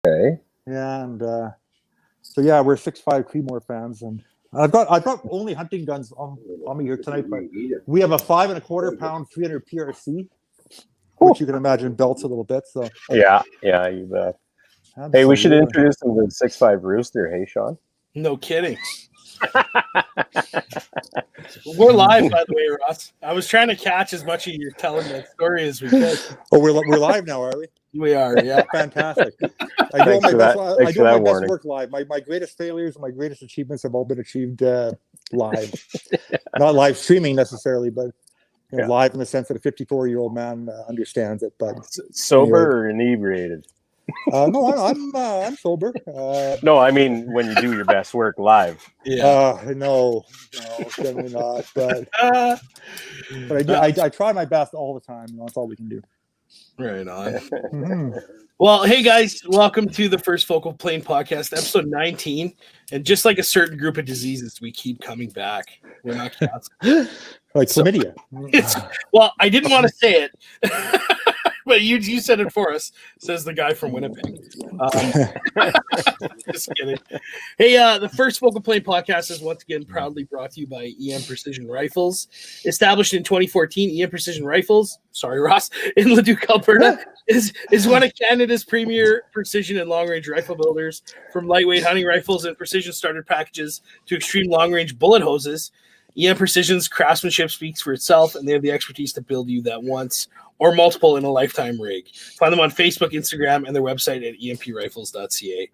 Okay. Yeah, and so yeah, we're 6'5" Creedmoor fans, and I've got only hunting guns on me here tonight, but we have a 5 1/4 pound 300 PRC, which you can imagine belts a little bit. So Yeah, you bet. Hey, we should introduce him to the 6'5" Rooster. Hey, Sean. No kidding. We're live, by the way, Ross. I was trying to catch as much of you telling that story as we could. Oh, we're live now, are we? We are, yeah. Fantastic. I do my best work live. My greatest failures and my greatest achievements have all been achieved live. Not live streaming necessarily, but live in the sense that a 54-year-old man understands it. But sober or inebriated? No, I'm sober. No, I mean when you do your best work live. Yeah. No, definitely not. But I try my best all the time. That's all we can do. Right on. Mm-hmm. Well, hey guys, welcome to the First Focal Plane podcast, episode 19. And just like a certain group of diseases, we keep coming back. We're not cancer. Like chlamydia. Well, I didn't want to say it. But you said it for us, says the guy from Winnipeg. Just kidding. Hey, the First Focal Plane podcast is once again proudly brought to you by EM Precision Rifles. Established in 2014, EM Precision Rifles, sorry, Ross, in Leduc, Alberta, is one of Canada's premier precision and long-range rifle builders. From lightweight hunting rifles and precision starter packages to extreme long-range bullet hoses, EM Precision's craftsmanship speaks for itself, and they have the expertise to build you that once or multiple in a lifetime rig. Find them on Facebook, Instagram, and their website at emprifles.ca.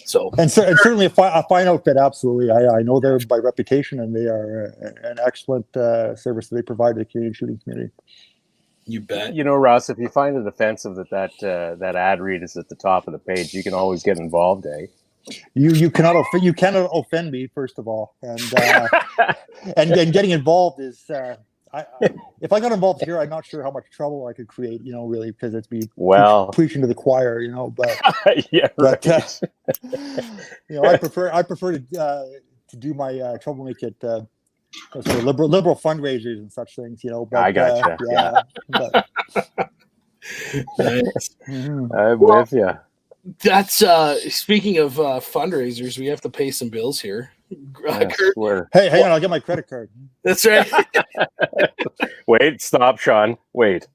So, and certainly a fine outfit. Absolutely, I know they're by reputation, and they are an excellent service that they provide to the Canadian shooting community. You bet. You know, Ross, if you find it offensive that ad read is at the top of the page, you can always get involved, eh? You cannot offend me, first of all, and getting involved is. If I got involved here, I'm not sure how much trouble I could create, really, because it's me preaching to the choir, but yeah, but I prefer to do my troublemaking at sort of liberal fundraisers and such things, But, I gotcha. But, nice. I'm with you. That's speaking of fundraisers, we have to pay some bills here. Hey, hang on, I'll get my credit card. That's right. Wait, stop, Sean. Wait.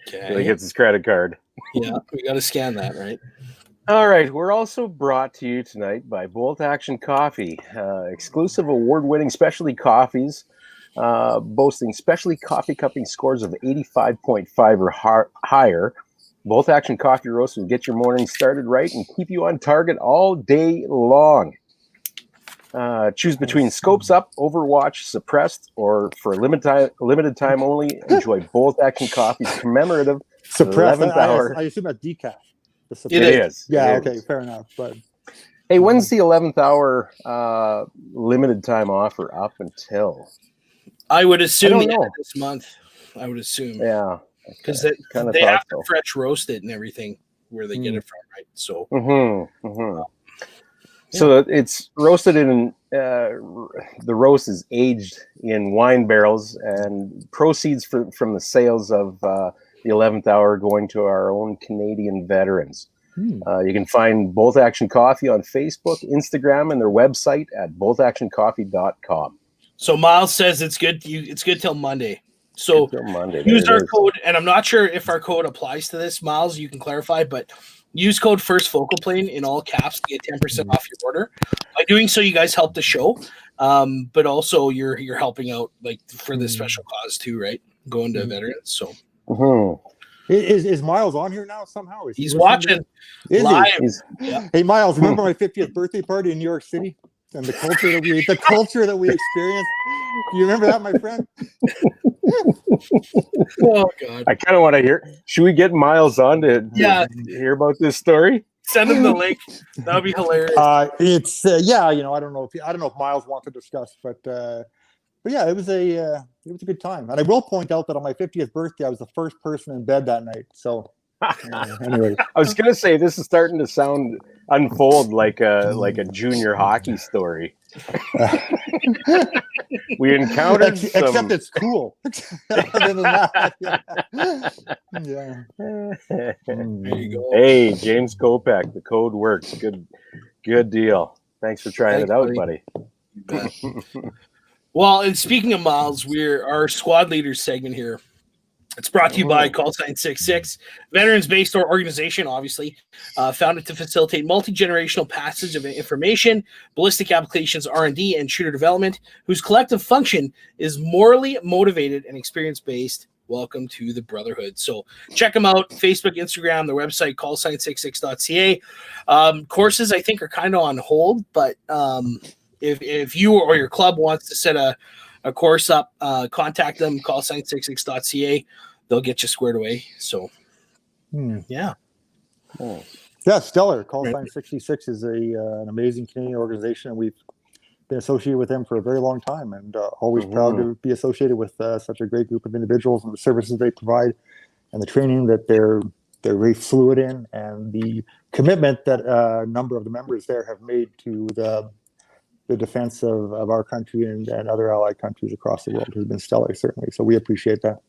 Okay. He gets his credit card. Yeah, we got to scan that, right? All right. We're also brought to you tonight by Bolt Action Coffee, exclusive award-winning specialty coffees, boasting specialty coffee cupping scores of 85.5 or higher. Bolt Action Coffee Roast will get your morning started right and keep you on target all day long. Choose between Scopes Up, Overwatch, Suppressed, or for limited time only, enjoy Bolt Action Coffee's commemorative Suppressed 11th hour. I assume that's decaf. It is. Yeah, okay, fair enough. But hey, when's the 11th hour limited time offer up until? I would assume the end of this month. I would assume. Yeah. Because they have to fresh roast it and everything where they get it from, right? So. So it's roasted in the roast is aged in wine barrels, and proceeds from the sales of the 11th hour going to our own Canadian veterans. You can find Bolt Action Coffee on Facebook, Instagram, and their website at boltactioncoffee.com. So Miles says it's good. It's good till Monday. So Monday, use our code, and I'm not sure if our code applies to this, Miles. You can clarify, but use code First Focal Plane in all caps to get 10% off your order. By doing so, you guys help the show, but also you're helping out like for this special cause too, right? Going to veterans. So is Miles on here now somehow? He's watching live. Hey Miles, remember my 50th birthday party in New York City and the culture that we experienced? Do you remember that, my friend? Oh God! I kind of want to hear. Should we get Miles on to hear about this story? Send him the link. That would be hilarious. It's I don't know if Miles wants to discuss, but yeah, it was a good time. And I will point out that on my 50th birthday, I was the first person in bed that night. So anyway, I was gonna say this is starting to sound unfold like a junior hockey story. We encountered except it's cool. Other than that, yeah. There you go. Hey, James Kopech, the code works. Good deal. Thanks for trying it out, buddy. Well, and speaking of Miles, we're our squad leaders segment here. It's brought to you by Call Sign 66, veterans-based organization, obviously, founded to facilitate multi-generational passage of information, ballistic applications, R&D, and shooter development, whose collective function is morally motivated and experience-based. Welcome to the Brotherhood. So check them out, Facebook, Instagram, their website, callsign66.ca. Courses, I think, are kind of on hold, but if you or your club wants to set a course up, contact them, callsign66.ca. They'll get you squared away. So, yeah. Yeah, stellar. Call Sign 66 is an amazing Canadian organization, and we've been associated with them for a very long time, and always proud to be associated with such a great group of individuals and the services they provide and the training that they're very fluid in, and the commitment that a number of the members there have made to the defense of our country and other allied countries across the world has been stellar, certainly. So we appreciate that.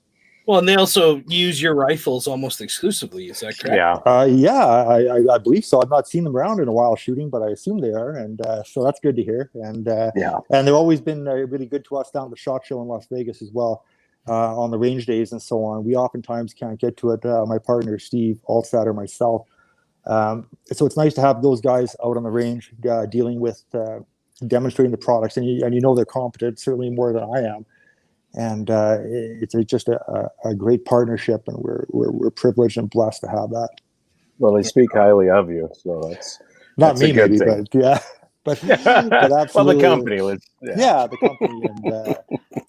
Well, and they also use your rifles almost exclusively. Is that correct? Yeah. I believe so. I've not seen them around in a while shooting, but I assume they are, and so that's good to hear. And and they've always been really good to us down at the SHOT Show in Las Vegas as well, on the range days and so on. We oftentimes can't get to it. My partner Steve Altstad or myself. So it's nice to have those guys out on the range dealing with demonstrating the products, and you know they're competent, certainly more than I am. And it's just a great partnership, and we're privileged and blessed to have that. Well, they speak highly of you, so that's not me, maybe, but yeah, but absolutely. Well, the company, the company,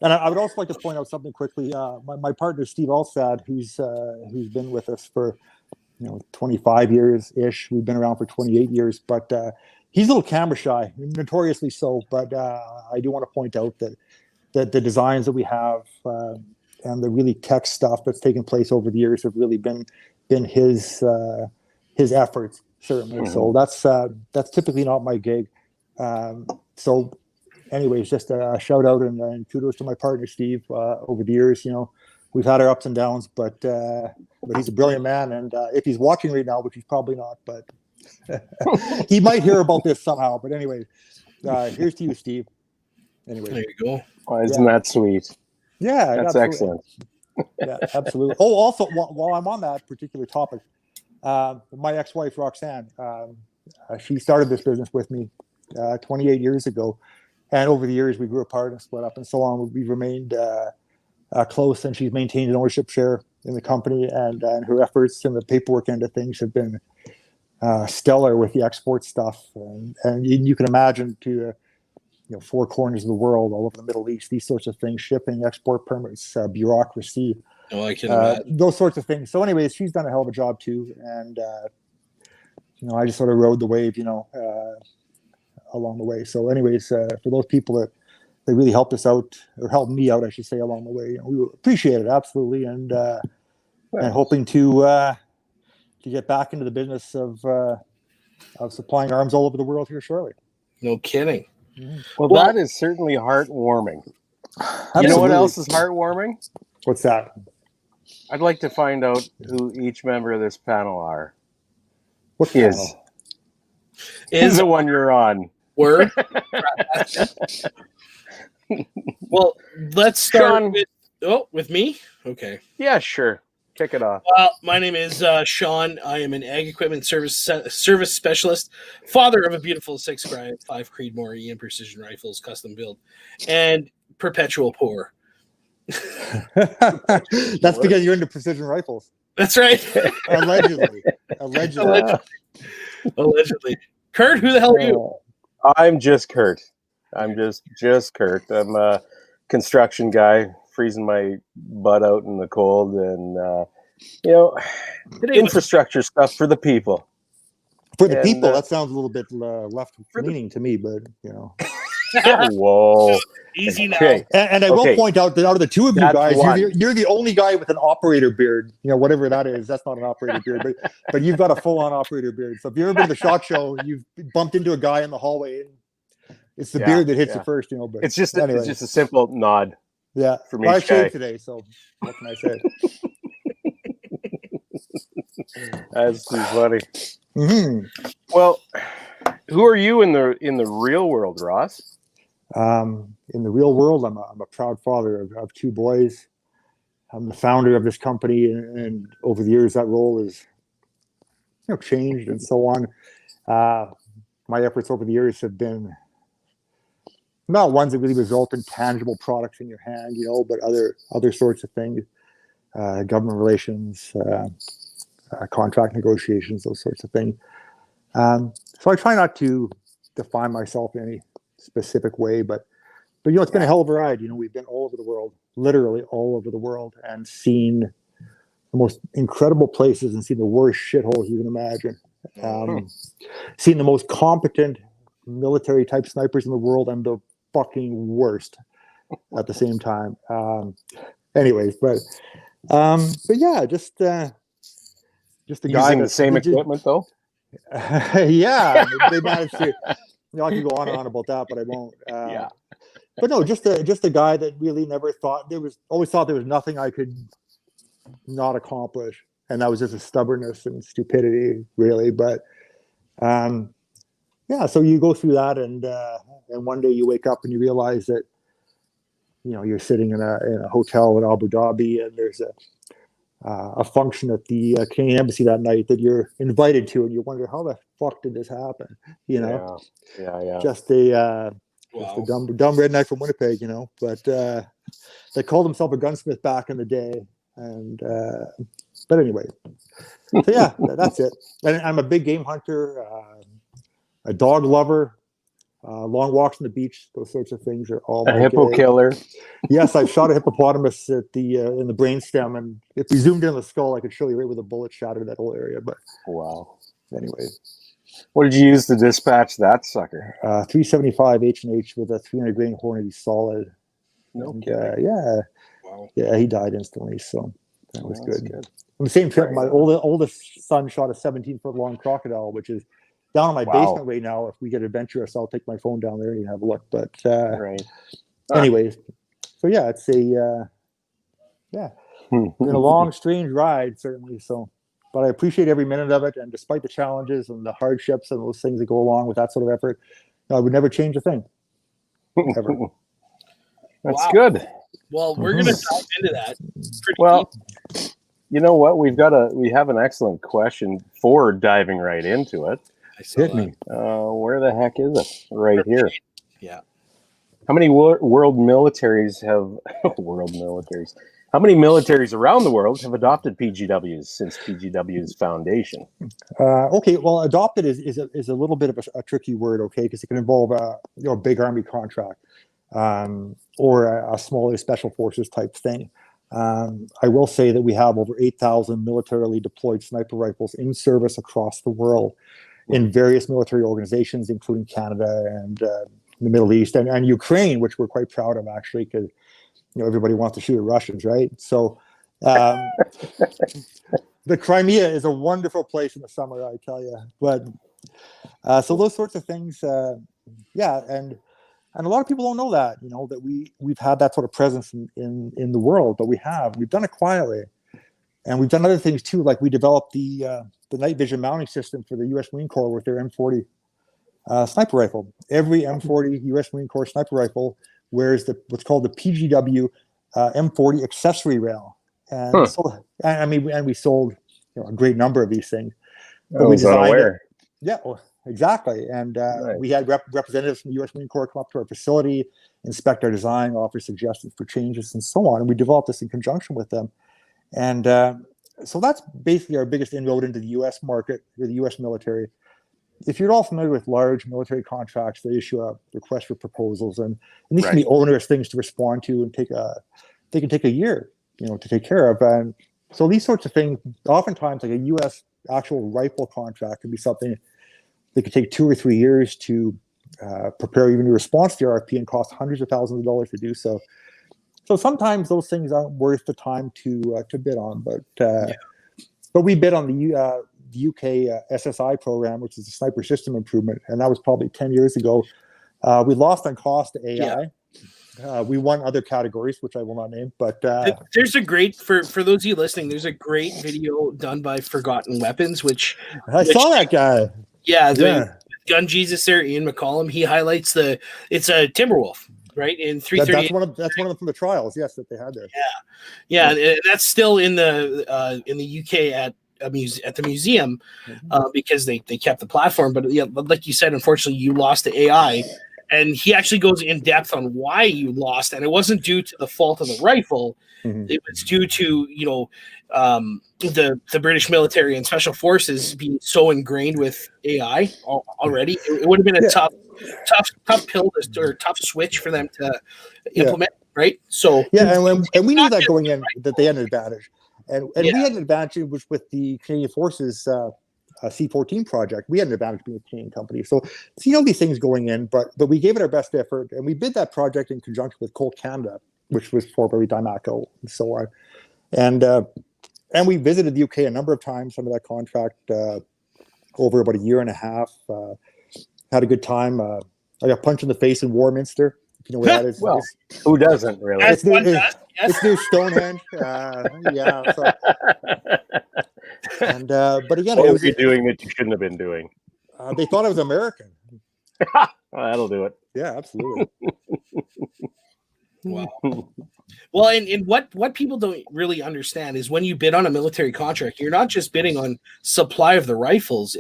and I would also like to point out something quickly. My partner Steve Altstad, who's been with us for 25 years ish. We've been around for 28 years, but he's a little camera shy, notoriously so. But I do want to point out that the designs that we have and the really tech stuff that's taken place over the years have really been his efforts, certainly. So that's typically not my gig. So anyways, just a shout out and kudos to my partner Steve. Over the years, we've had our ups and downs, but he's a brilliant man, and if he's watching right now, which he's probably not, but he might hear about this somehow. But anyway, here's to you, Steve. Anyway, there you go. Oh, isn't that sweet? Yeah, that's excellent. Yeah, absolutely. Oh, also, while I'm on that particular topic, my ex-wife Roxanne, she started this business with me 28 years ago, and over the years we grew apart and split up and so on. We've remained close, and she's maintained an ownership share in the company, and her efforts and the paperwork end of things have been stellar with the export stuff, and you can imagine to four corners of the world, all over the Middle East, these sorts of things, shipping, export permits, bureaucracy, I can imagine. those sorts of things. So anyways, she's done a hell of a job too, and I just sort of rode the wave, along the way. So anyways, for those people that really helped us out, or helped me out, I should say, along the way, we appreciate it absolutely, and hoping to get back into the business of supplying arms all over the world here shortly. No kidding. Well, that is certainly heartwarming. Absolutely. You know what else is heartwarming? What's that? I'd like to find out who each member of this panel are. What panel? Is the one you're on. Word. Well, let's start with me. Okay. Yeah, sure. Kick it off. My name is Sean. I am an ag equipment service specialist, father of a beautiful 6.5 Creedmoor EM precision rifles, custom build, and perpetual poor. That's because you're into precision rifles. That's right. Allegedly. Kurt, who the hell are you? I'm just Kurt. I'm just Kurt. I'm a construction guy, freezing my butt out in the cold, and infrastructure stuff for the people. For the people, that sounds a little bit left leaning to me, but Whoa. Easy now. Okay. And I will point out that out of the two of you That's guys, one. you're the only guy with an operator beard. You know, whatever that is. That's not an operator beard, but you've got a full-on operator beard. So if you've ever been to the SHOT Show, you've bumped into a guy in the hallway, and it's the beard that hits you first. You know, but it's just anyway. it's just a simple nod. Yeah. From I each guy. shaved today, so what can I say? That's too funny. Mm-hmm. Well, who are you in the real world, Ross? In the real world, I'm a proud father of two boys. I'm the founder of this company, and over the years, that role has changed and so on. My efforts over the years have been not ones that really result in tangible products in your hand, but other sorts of things, government relations, contract negotiations, those sorts of things. So I try not to define myself in any specific way, but it's been a hell of a ride. We've been all over the world, literally all over the world, and seen the most incredible places and seen the worst shitholes you can imagine. Seen the most competent military type snipers in the world and the fucking worst at the same time. Anyways, but yeah, just the using guy the same equipment though. Yeah, they managed to. I can go on and on about that, but I won't. But no, just a guy that really never thought always thought there was nothing I could not accomplish, and that was just a stubbornness and stupidity, really. But yeah, so you go through that, and one day you wake up and you realize that you're sitting in a hotel in Abu Dhabi, and there's a function at the Canadian Embassy that night that you're invited to, and you wonder how the fuck did this happen? Yeah. Just a dumb redneck from Winnipeg, but they called himself a gunsmith back in the day, and but anyway, so yeah, that's it. And I'm a big game hunter, a dog lover. Long walks on the beach, those sorts of things are all a hippo killer. Yes, I shot a hippopotamus at in the brainstem, and if we zoomed in on the skull, I could show you right where the bullet shattered that whole area. But wow. Anyway, what did you use to dispatch that sucker? 375 H&H with a 300 grain Hornady solid. No and, kidding. Wow. Yeah, he died instantly, so that was good. On the same trip, my oldest son shot a 17-foot long crocodile, which is down in my basement right now. If we get adventurous, I'll take my phone down there and have a look. But anyways, so yeah, it's been a long, strange ride, certainly. So, but I appreciate every minute of it. And despite the challenges and the hardships and those things that go along with that sort of effort, I would never change a thing. Ever. That's good. Well, we're gonna dive into that. Deep. You know what? We have an excellent question for diving right into it. Hit me. Where the heck is it? Right here. Yeah. How many world militaries How many militaries around the world have adopted PGWs since PGW's foundation? Okay, well, adopted is a little bit of a tricky word, okay, because it can involve a big army contract or a smaller special forces type thing. I will say that we have over 8,000 militarily deployed sniper rifles in service across the world in various military organizations, including Canada and the Middle East and Ukraine, which we're quite proud of, actually, because everybody wants to shoot at Russians, right? So the Crimea is a wonderful place in the summer, I tell you. But so those sorts of things, and a lot of people don't know that, that we've had that sort of presence in the world, but we've done it quietly. And we've done other things too, like we developed the night vision mounting system for the U.S. Marine Corps with their M40 sniper rifle. Every M40 U.S. Marine Corps sniper rifle wears what's called the PGW M40 accessory rail. And so, we sold a great number of these things. But we designed it. Yeah, exactly. And we had representatives from the U.S. Marine Corps come up to our facility, inspect our design, offer suggestions for changes, and so on. And we developed this in conjunction with them. And so that's basically our biggest inroad into the U.S. market, or the U.S. military. If you're all familiar with large military contracts, they issue a request for proposals, and these can be onerous things to respond to, and they can take a year, to take care of. And so these sorts of things, oftentimes, like a U.S. actual rifle contract, could be something that could take 2 or 3 years to prepare even a response to the RFP and cost hundreds of thousands of dollars to do so. So sometimes those things aren't worth the time to bid on, but we bid on the UK SSI program, which is a sniper system improvement, and that was probably 10 years ago. We lost on cost to AI. We won other categories, which I will not name, but there's a great for those of you listening. There's a great video done by Forgotten Weapons, which saw that guy. Gun Jesus there, Ian McCollum. He highlights it's a Timberwolf, right? In 338. That's one of them from the trials, yes, that they had there. Yeah. That's still in the UK at the museum because they kept the platform. But yeah, like you said, unfortunately, you lost to AI. And he actually goes in depth on why you lost, and it wasn't due to the fault of the rifle. Mm-hmm. It was due to the British military and special forces being so ingrained with AI already. It would have been a tough pill or tough switch for them to implement, right? So and we knew that going in that they had an advantage, and we had an advantage with the Canadian Forces. C-14 project, we had an advantage being a Canadian company. So these things going in, but we gave it our best effort, and we bid that project in conjunction with Colt Canada, which was Forbury Dymaco and so on. And we visited the UK a number of times under that contract over about a year and a half. Had a good time. I got punched in the face in Warminster. If you know where that is. Well, who doesn't really? It's near Stonehenge. So. And but again, what were you doing that you shouldn't have been doing? They thought I was American. Well, that'll do it. Yeah, absolutely. Wow. Well, and what people don't really understand is when you bid on a military contract, you're not just bidding on supply of the rifles.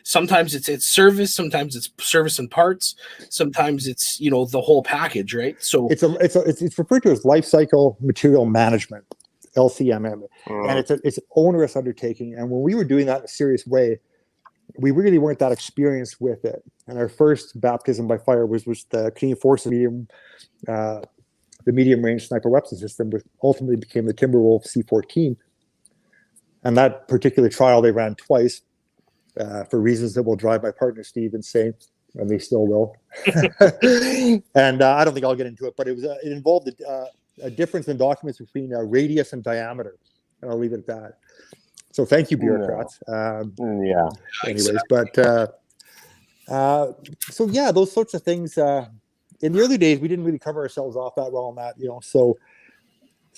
Sometimes it's service, sometimes it's service and parts, sometimes it's the whole package, right? So it's referred to as life cycle material management. LCMM, and it's an onerous undertaking. And when we were doing that in a serious way, we really weren't that experienced with it. And our first baptism by fire was the Canadian Forces the medium range sniper weapon system, which ultimately became the Timberwolf C-14. And that particular trial they ran twice for reasons that will drive my partner Steve insane, and they still will. And I don't think I'll get into it, but it involved a difference in documents between radius and diameter, and I'll leave it at that. So thank you, bureaucrats. Anyways, but those sorts of things. In the early days, we didn't really cover ourselves off that well on that, So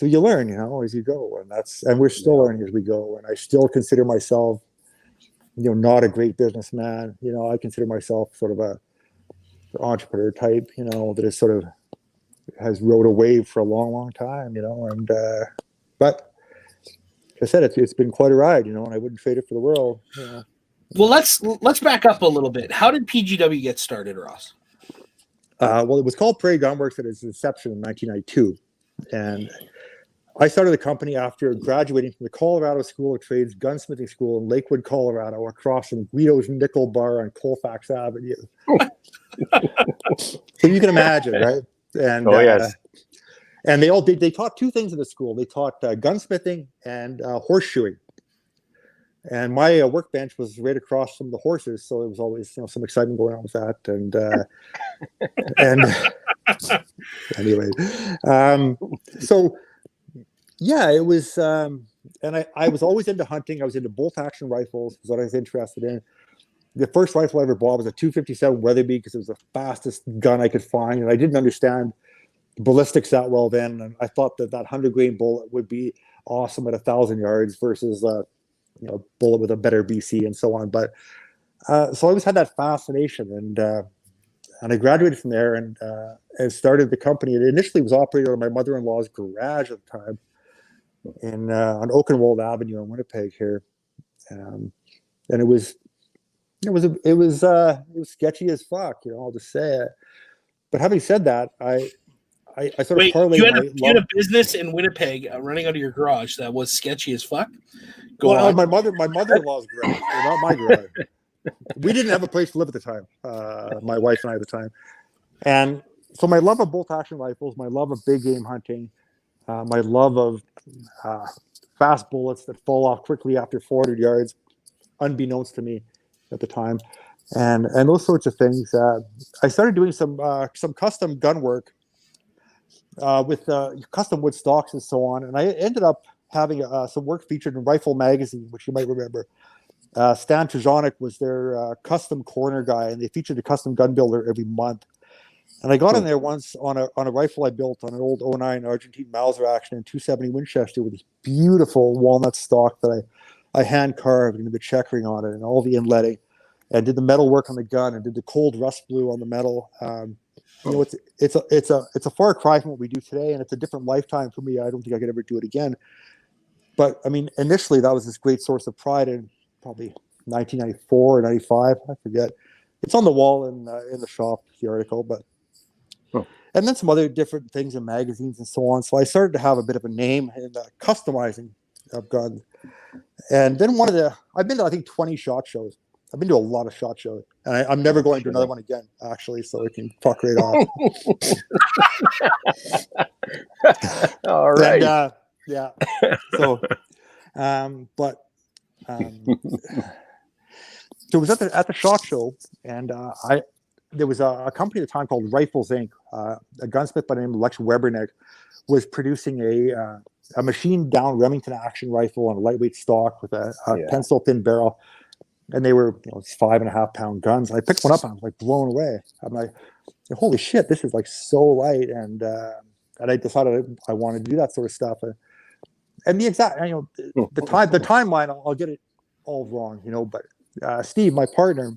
you learn, as you go, and we're still learning as we go. And I still consider myself, not a great businessman. I consider myself sort of a entrepreneur type, that is sort of has rode a wave for a long, long time, and but like I said, it's been quite a ride, and I wouldn't trade it for the world. Well, let's back up a little bit. How did PGW get started, Ross? Well, it was called Prairie Gunworks at its inception in 1992, and I started the company after graduating from the Colorado School of Trades gunsmithing school in Lakewood, Colorado, across from Guido's Nickel Bar on Colfax Avenue. So you can imagine, right? And yes. And they taught two things in the school. They taught gunsmithing and horseshoeing. And my workbench was right across from the horses, so it was always some excitement going on with that. And anyway, so yeah, it was. And I was always into hunting. I was into bolt action rifles. Was what I was interested in. The first rifle I ever bought was a 257 Weatherby because it was the fastest gun I could find, and I didn't understand ballistics that well then. And I thought that 100-grain bullet would be awesome at 1,000 yards versus bullet with a better BC and so on. But so I always had that fascination, and I graduated from there and started the company. It initially was operated on my mother-in-law's garage at the time on Oakenwold Avenue in Winnipeg here, and it was sketchy as fuck, I'll just say it. But having said that, I sort of parlayed. You had a business in Winnipeg running out of your garage that was sketchy as fuck. My mother-in-law's garage, not my garage. We didn't have a place to live at the time, my wife and I at the time. And so my love of bolt-action rifles, my love of big game hunting, my love of fast bullets that fall off quickly after 400 yards, unbeknownst to me at the time, and those sorts of things. I started doing some custom gun work with custom wood stocks and so on, and I ended up having some work featured in Rifle Magazine, which you might remember. Stan Trzanek was their custom corner guy, and they featured a custom gun builder every month. And I got in there once on a rifle I built on an old 09 Argentine Mauser action in 270 Winchester with this beautiful walnut stock that I hand carved and did the checkering on it and all the inletting, and did the metal work on the gun and did the cold rust blue on the metal. It's a far cry from what we do today, and it's a different lifetime for me. I don't think I could ever do it again. But I mean, initially that was this great source of pride in probably 1994 or 95, I forget. It's on the wall in the shop, the article, but. And then some other different things in magazines and so on. So I started to have a bit of a name in customizing of guns. And then I've been to, I think, 20 SHOT shows. I've been to a lot of SHOT shows. And I'm never going to another one again, actually, so it can fuck right off. All right. And, yeah. So, so it was at the SHOT show, and there was a company at the time called Rifles Inc. A gunsmith by the name of Lex Webernick was producing a machine down Remington action rifle on a lightweight stock with a pencil thin barrel, and they were 5.5 pound guns. I picked one up and I was like blown away. I'm like, holy shit, this is like so light, and I decided I wanted to do that sort of stuff. And the exact, the timeline, I'll get it all wrong, but Steve, my partner,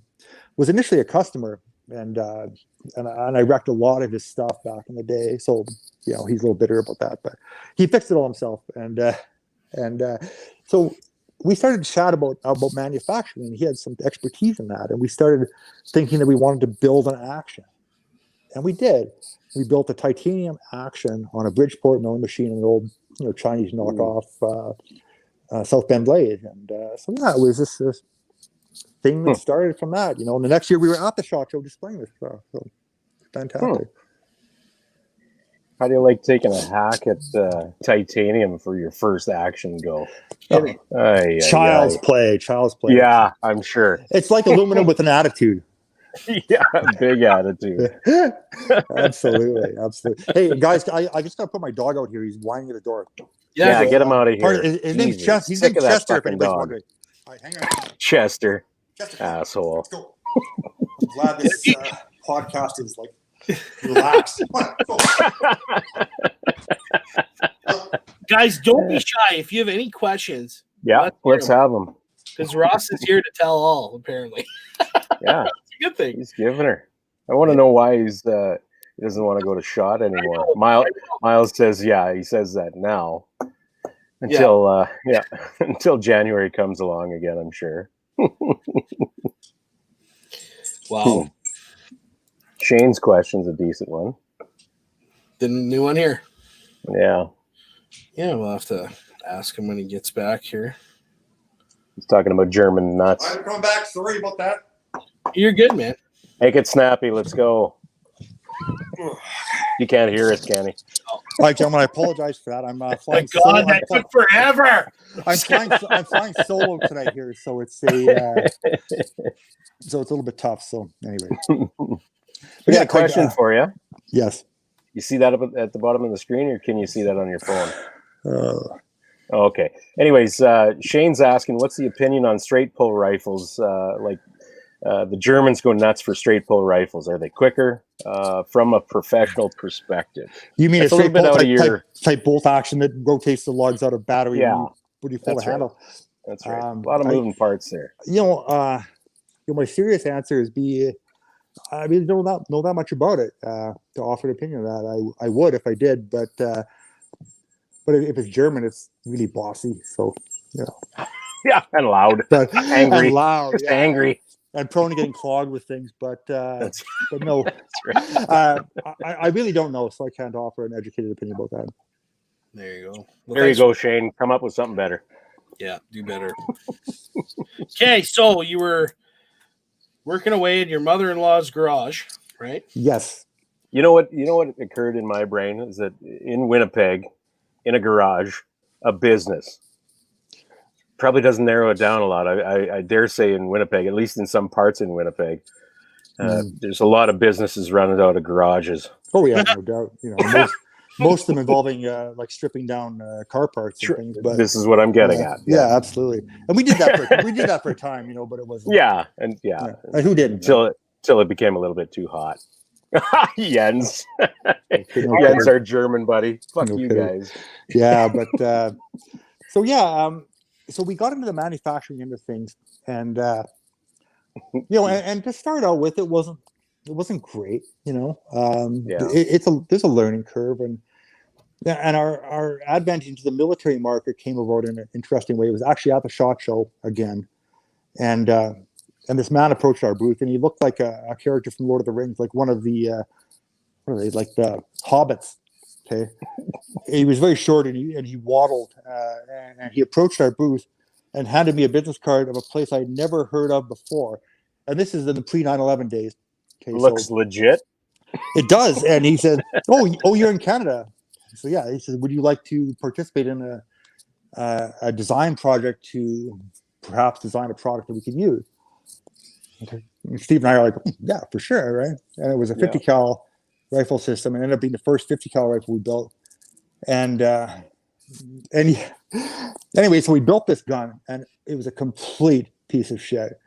was initially a customer. And I wrecked a lot of his stuff back in the day, so he's a little bitter about that, but he fixed it all himself. And so we started to chat about manufacturing, and he had some expertise in that, and we started thinking that we wanted to build an action, and we did. We built a titanium action on a Bridgeport milling machine, an old Chinese knockoff South Bend blade, and so it was this thing that started from that, and the next year we were at the SHOT show displaying this stuff. So fantastic. How do you like taking a hack at titanium for your first action go? Child's play. Yeah, I'm sure. It's like aluminum with an attitude. Yeah, big attitude. Absolutely. Hey guys, I just gotta put my dog out here. He's whining at the door. Yeah, get him out of here. His name's Chester. His name's Chester. If anybody's wondering. All right, hang on. Chester. Asshole. Let's go. I'm glad this podcast is like relaxed. Guys, don't be shy. If you have any questions, let's have them. Because Ross is here to tell all, apparently. Yeah, it's a good thing. He's giving her. I want to know why he doesn't want to go to SHOT anymore. Miles says, he says that now until until January comes along again, I'm sure. Wow. Shane's question's a decent one. The new one here. Yeah. Yeah, we'll have to ask him when he gets back here. He's talking about German nuts. I'm coming back. Sorry about that. You're good, man. Make it snappy. Let's go. You can't hear us, can he? All right, gentlemen, I apologize for that. I'm flying. My God, that took forever. I'm flying solo tonight here, so it's a little bit tough. So anyway, we got a question for you. Yes. You see that up at the bottom of the screen, or can you see that on your phone? Okay. Anyways, Shane's asking, what's the opinion on straight pull rifles? The Germans go nuts for straight pull rifles. Are they quicker from a professional perspective? You mean a straight pull type bolt action that rotates the lugs out of battery? Yeah, when you pull the handle. That's right. A lot of moving parts there. My serious answer is I really don't know that much about it to offer an opinion on that. I would if I did, but if it's German, it's really bossy. So yeah, and loud, angry, and loud, just angry. And prone to getting clogged with things, but no, that's right. I really don't know, so I can't offer an educated opinion about that. There you go. Well, there you go, Shane. Come up with something better. Yeah, do better. Okay, so you were working away in your mother-in-law's garage, right? Yes. You know what occurred in my brain is that in Winnipeg, in a garage, a business. probably doesn't narrow it down a lot. I dare say in Winnipeg, at least in some parts in Winnipeg, there's a lot of businesses running out of garages. Oh yeah, no doubt. Most of them involving like stripping down car parts and things. But this is what I'm getting at. Yeah, absolutely. And we did that for a time, but it wasn't. Yeah, and And who didn't? Until it became a little bit too hot. Jens. Jens, our German buddy. Fuck you guys. Yeah, but so we got into the manufacturing end of things, and and to start out with, it wasn't great, there's a learning curve, and our advent into the military market came about in an interesting way. It was actually at the SHOT Show again, and this man approached our booth, and he looked like a character from Lord of the Rings, like one of the what are they, like the hobbits. Okay, he was very short, and he waddled, and he approached our booth and handed me a business card of a place I'd never heard of before, and this is in the pre 9/11 days. Okay, looks legit. It does, and he said, "Oh, you're in Canada." So yeah, he said, "Would you like to participate in a design project to perhaps design a product that we can use?" Okay. And Steve and I are like, "Yeah, for sure, right?" And it was a 50 cal rifle system, and ended up being the first 50 cal rifle we built. And anyway, so we built this gun, and it was a complete piece of shit.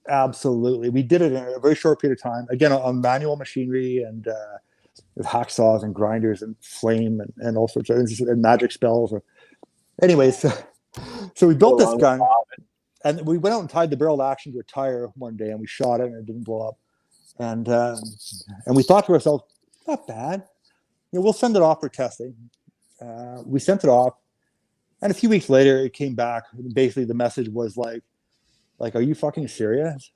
Absolutely, we did it in a very short period of time. Again, on manual machinery and with hacksaws and grinders and flame and all sorts of and magic spells. Anyways, so we built this gun, and we went out and tied the barrel action to a tire one day, and we shot it, and it didn't blow up. And we thought to ourselves, not bad. We'll send it off for testing. We sent it off, and a few weeks later, it came back. Basically, the message was like, are you fucking serious?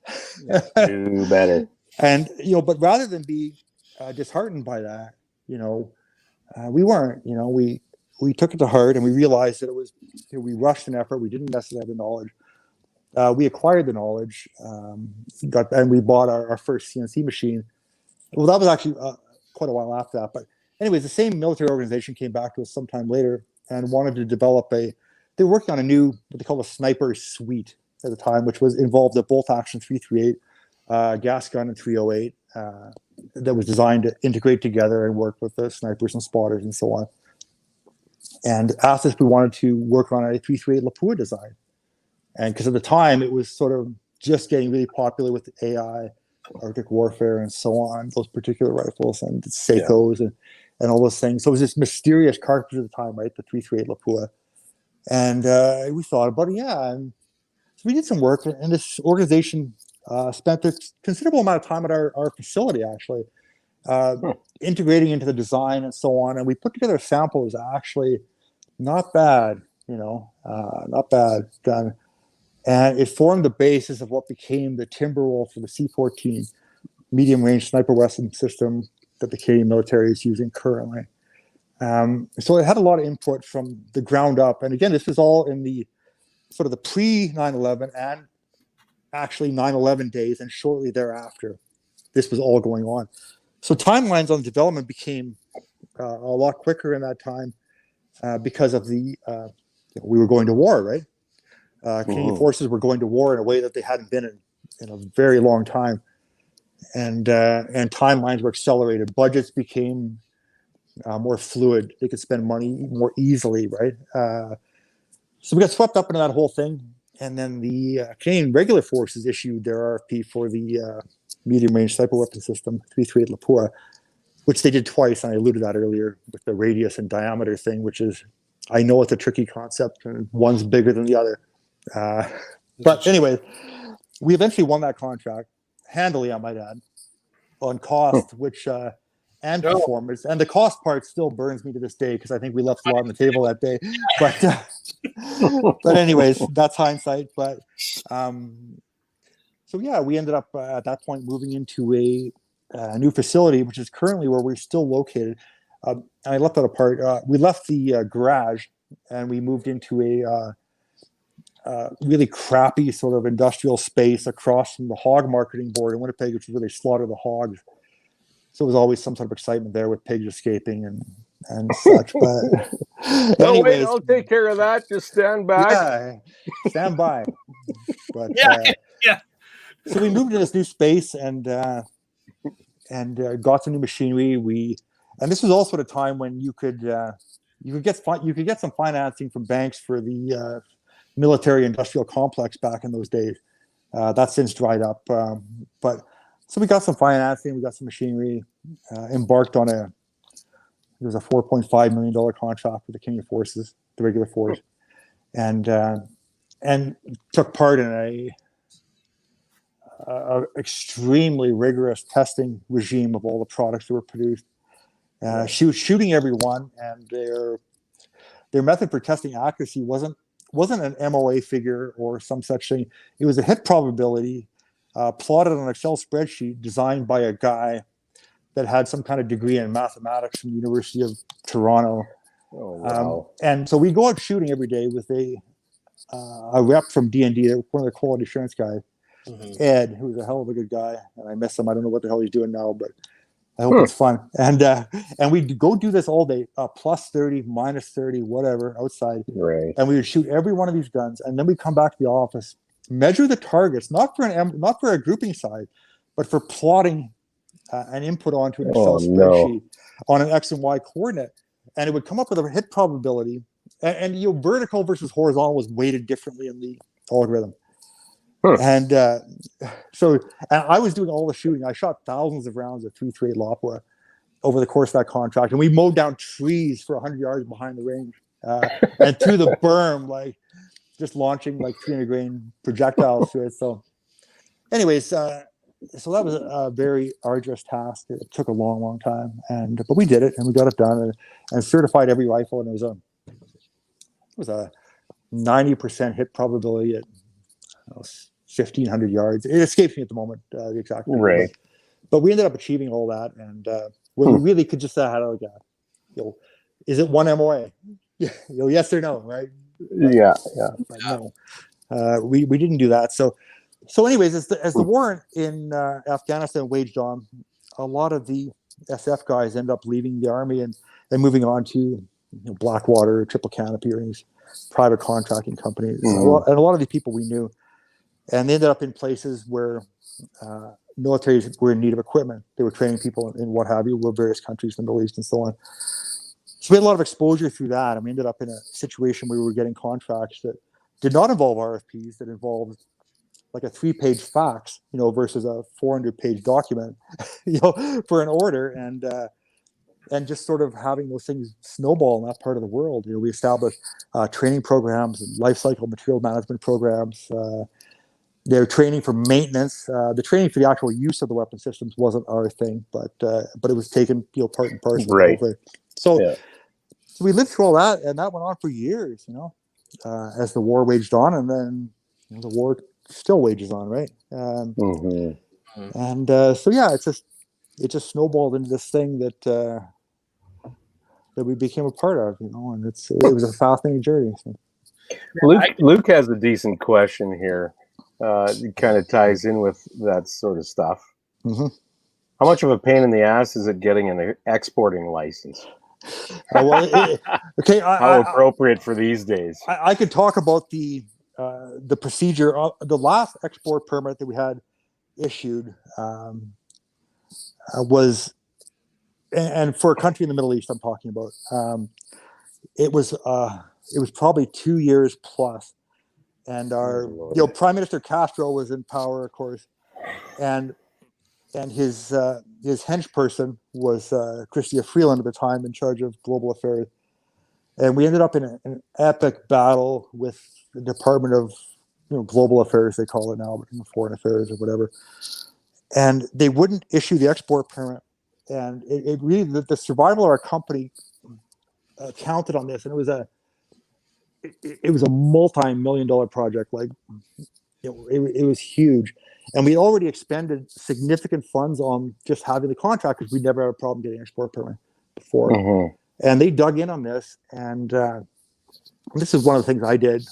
Do better. And but rather than be disheartened by that, we weren't. We took it to heart, and we realized that it was. We rushed an effort. We didn't necessarily have the knowledge. We acquired the knowledge, and we bought our first CNC machine. Well, that was actually quite a while after that. But anyways, the same military organization came back to us sometime later and wanted to develop they were working on a new, what they call a sniper suite at the time, which involved a bolt action 338, gas gun and 308 that was designed to integrate together and work with the snipers and spotters and so on. And asked us if we wanted to work on a 338 Lapua design. And because at the time it was sort of just getting really popular with AI, Arctic warfare, and so on, those particular rifles and Seikos and all those things. So it was this mysterious cartridge at the time, right? The 338 Lapua. And we thought about it, and so we did some work. And this organization spent a considerable amount of time at our facility, actually, integrating into the design and so on. And we put together a sample that was actually not bad, not bad done. And it formed the basis of what became the Timberwolf for the C-14 medium-range sniper weapon system that the Canadian military is using currently. So it had a lot of input from the ground up. And again, this was all in the sort of the pre-9/11 and actually 9/11 days and shortly thereafter. This was all going on. So timelines on development became a lot quicker in that time because of we were going to war, right? Canadian forces were going to war in a way that they hadn't been in a very long time, and timelines were accelerated. Budgets became more fluid. They could spend money more easily, right? So we got swept up into that whole thing, and then the Canadian regular forces issued their RFP for the medium-range sniper weapon system 338 Lapua, which they did twice, and I alluded to that earlier with the radius and diameter thing, which is, I know it's a tricky concept, and one's bigger than the other. But anyway, we eventually won that contract handily, I might add, on cost, which and performance. And the cost part still burns me to this day because I think we left a lot on the table that day. But anyways, that's hindsight. But so yeah, we ended up at that point moving into a new facility, which is currently where we're still located. I left that apart. We left the garage and we moved into a really crappy sort of industrial space across from the hog marketing board in Winnipeg, which is where they slaughter the hogs. So there was always some sort of excitement there with pigs escaping and such. But no, anyways, wait, I'll take care of that. Just stand back. Yeah, stand by. But yeah. So we moved to this new space and got some new machinery. And this was also at a time when you could get some financing from banks for the military industrial complex back in those days. That's since dried up. But so we got some financing, we got some machinery, embarked on it was a $4.5 million contract with the Canadian Forces, the regular force, and took part in a extremely rigorous testing regime of all the products that were produced. She was shooting everyone, and their method for testing accuracy wasn't an MOA figure or some such thing. It was a hit probability plotted on an Excel spreadsheet designed by a guy that had some kind of degree in mathematics from the University of Toronto. Oh, wow. And so we go out shooting every day with a rep from D&D, one of the quality assurance guys, Ed, who was a hell of a good guy, and I miss him. I don't know what the hell he's doing now, but I hope it's fun. And we go do this all day, plus 30, minus 30, whatever, outside. Right. And we would shoot every one of these guns, and then we come back to the office, measure the targets, not for a grouping side, but for plotting an input onto an Excel spreadsheet on an X and Y coordinate, and it would come up with a hit probability. And vertical versus horizontal was weighted differently in the algorithm. And so I was doing all the shooting. I shot thousands of rounds of .338 Lopwa over the course of that contract, and we mowed down trees for 100 yards behind the range and through the berm, like just launching like 300 grain projectiles through it. So, anyways, so that was a very arduous task. It took a long, long time, but we did it, and we got it done, and certified every rifle, and it was a 90% hit probability at 1,500 yards. It escapes me at the moment, the exact figure, right. But we ended up achieving all that, and when we really could just had like is it one MOA? Yes or no, right? But no, we didn't do that. So anyways, as the war in Afghanistan waged on, a lot of the SF guys end up leaving the army and moving on to Blackwater, Triple Canopy, or these private contracting companies, and a lot of the people we knew, and they ended up in places where militaries were in need of equipment. They were training people in what have you, various countries in the Middle East and so on. So we had a lot of exposure through that, and we ended up in a situation where we were getting contracts that did not involve RFPs, that involved like a 3-page fax, versus a 400-page document, for an order, and just sort of having those things snowball in that part of the world. We established training programs and life cycle material management programs. They're training for maintenance. The training for the actual use of the weapon systems wasn't our thing, but it was taken, part and parcel. Right. So we lived through all that, and that went on for years, as the war waged on, and then the war still wages on, right? And so it just snowballed into this thing that we became a part of, and it was a fascinating journey. So. Luke has a decent question here. It kind of ties in with that sort of stuff. How much of a pain in the ass is it getting an exporting license? How appropriate for these days. I could talk about the procedure. The last export permit that we had issued was, and for a country in the Middle East, I'm talking about, it was probably 2 years plus, and our Prime Minister Castro was in power, of course, and his hench person was Chrystia Freeland at the time, in charge of global affairs, and we ended up in an epic battle with the Department of Global Affairs, they call it now, but Foreign Affairs or whatever, and they wouldn't issue the export permit. And it really, the survival of our company counted on this, and it was a multi-million-dollar project. Like, it was huge, and we already expended significant funds on just having the contract, because we never had a problem getting export permit before. And they dug in on this, and this is one of the things I did.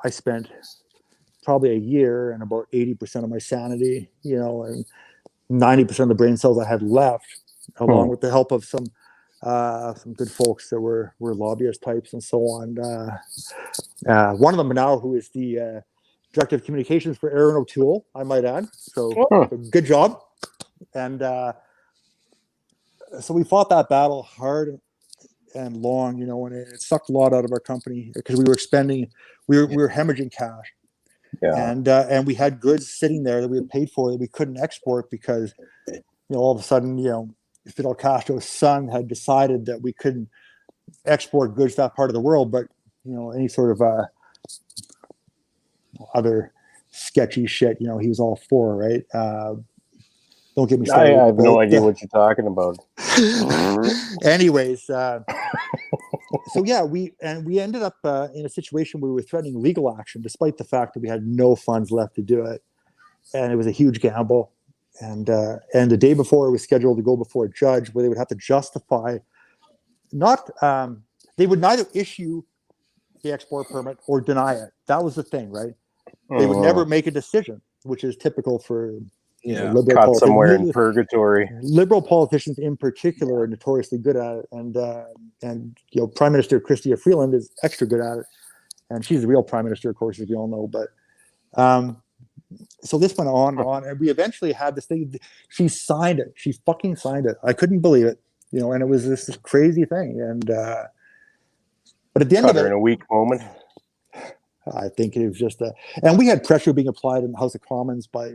I spent probably a year and about 80% of my sanity, and 90% of the brain cells I had left, along with the help of some some good folks that were lobbyist types and so on. One of them now, who is the director of communications for Aaron O'Toole, I might add. So good job. And so we fought that battle hard and long, and it sucked a lot out of our company because we were hemorrhaging cash. Yeah. And we had goods sitting there that we had paid for that we couldn't export because, all of a sudden, Fidel Castro's son had decided that we couldn't export goods to that part of the world, but any sort of other sketchy shit, he was all for, right? Don't get me started. I have no idea what you're talking about. Anyways, so yeah, we ended up in a situation where we were threatening legal action, despite the fact that we had no funds left to do it, and it was a huge gamble. And the day before, it was scheduled to go before a judge, where they would have to justify they would neither issue the export permit or deny it. That was the thing, right? They would never make a decision, which is typical for liberal caught somewhere in purgatory. Liberal politicians, in particular, are notoriously good at it, and Prime Minister Chrystia Freeland is extra good at it, and she's the real Prime Minister, of course, as you all know. But so this went on and on, and we eventually had this thing. She signed it. She fucking signed it. I couldn't believe it, and it was this crazy thing. And but at the end of it, in a weak moment. I think it was just and we had pressure being applied in the House of Commons by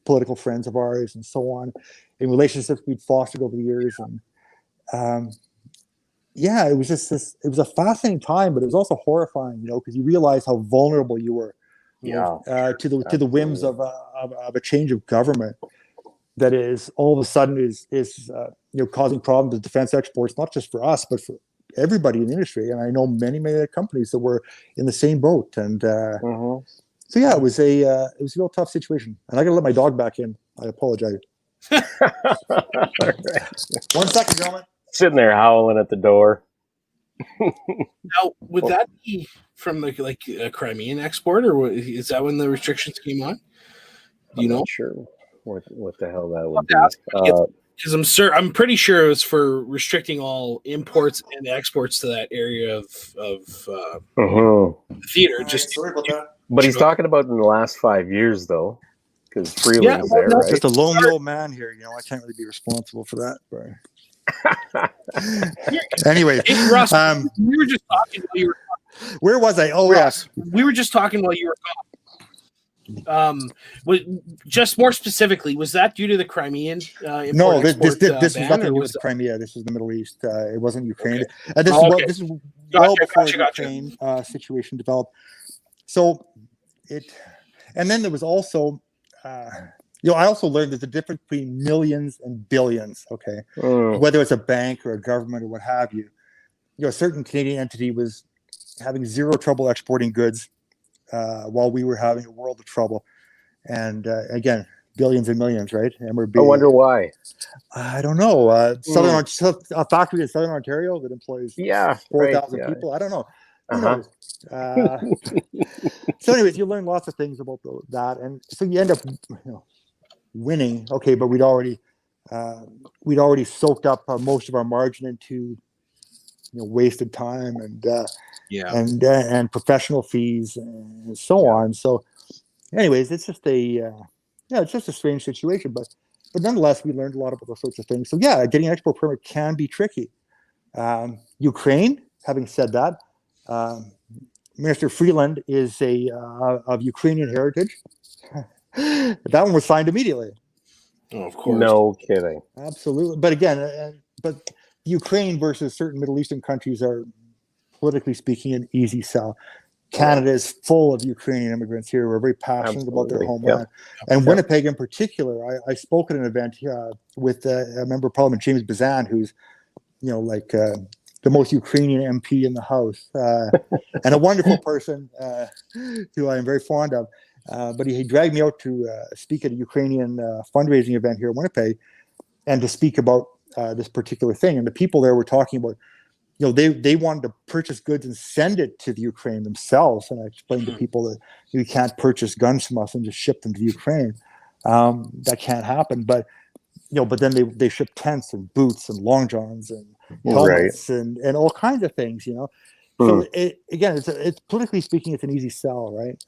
political friends of ours and so on, in relationships we'd fostered over the years. And it was just it was a fascinating time, but it was also horrifying, because you realize how vulnerable you were to the whims of a change of government that is all of a sudden is causing problems with defense exports, not just for us, but for everybody in the industry. And I know many companies that were in the same boat. And so yeah, it was a real tough situation. And I got to let my dog back in. I apologize. 1 second, gentlemen. Sitting there howling at the door. Now, would that be from a Crimean export, or is that when the restrictions came on? Do you know? Not sure what the hell that would be. Because I'm pretty sure it was for restricting all imports and exports to that area of the theater. Just sorry about that. But he's talking about in the last 5 years, though, because Freeland's there, right? Just a lonely old man here. I can't really be responsible for that. But anyway, hey, Russ, we were just talking while you were talking. Where was I? Oh, Russ, yes. We were just talking while you were talking. Just more specifically, was that due to the Crimean no, this was nothing to do with Crimea. This is the Middle East. It wasn't Ukraine. Okay. This is well before the Ukraine situation developed. So and then there was also, I also learned there's a difference between millions and billions. Okay, whether it's a bank or a government or what have you. A certain Canadian entity was having zero trouble exporting goods, while we were having a world of trouble. And again, billions and millions, right? And I wonder why. I don't know. A factory in Southern Ontario that employs 4,000 people. I don't know. So anyways, you learn lots of things about that, and so you end up winning. Okay, but we'd already soaked up most of our margin into wasted time and professional fees and so on. So anyways, it's just it's just a strange situation, but nonetheless, we learned a lot about those sorts of things. So yeah, getting an export permit can be tricky. Ukraine, having said that, Minister Freeland is of Ukrainian heritage. That one was signed immediately. Oh, of course. No kidding. Absolutely. But again, Ukraine versus certain Middle Eastern countries are, politically speaking, an easy sell. Canada is full of Ukrainian immigrants here who are very passionate about their homeland. Yep. And Winnipeg in particular, I spoke at an event with a member of Parliament, James Bazan, who's, the most Ukrainian MP in the House, and a wonderful person who I am very fond of. But he dragged me out to speak at a Ukrainian fundraising event here in Winnipeg, and to speak about this particular thing. And the people there were talking about, they wanted to purchase goods and send it to the Ukraine themselves. And I explained to people that you can't purchase guns from us and just ship them to the Ukraine. That can't happen. But then they ship tents and boots and long johns and helmets and all kinds of things, you know. So again, it's politically speaking, it's an easy sell, right?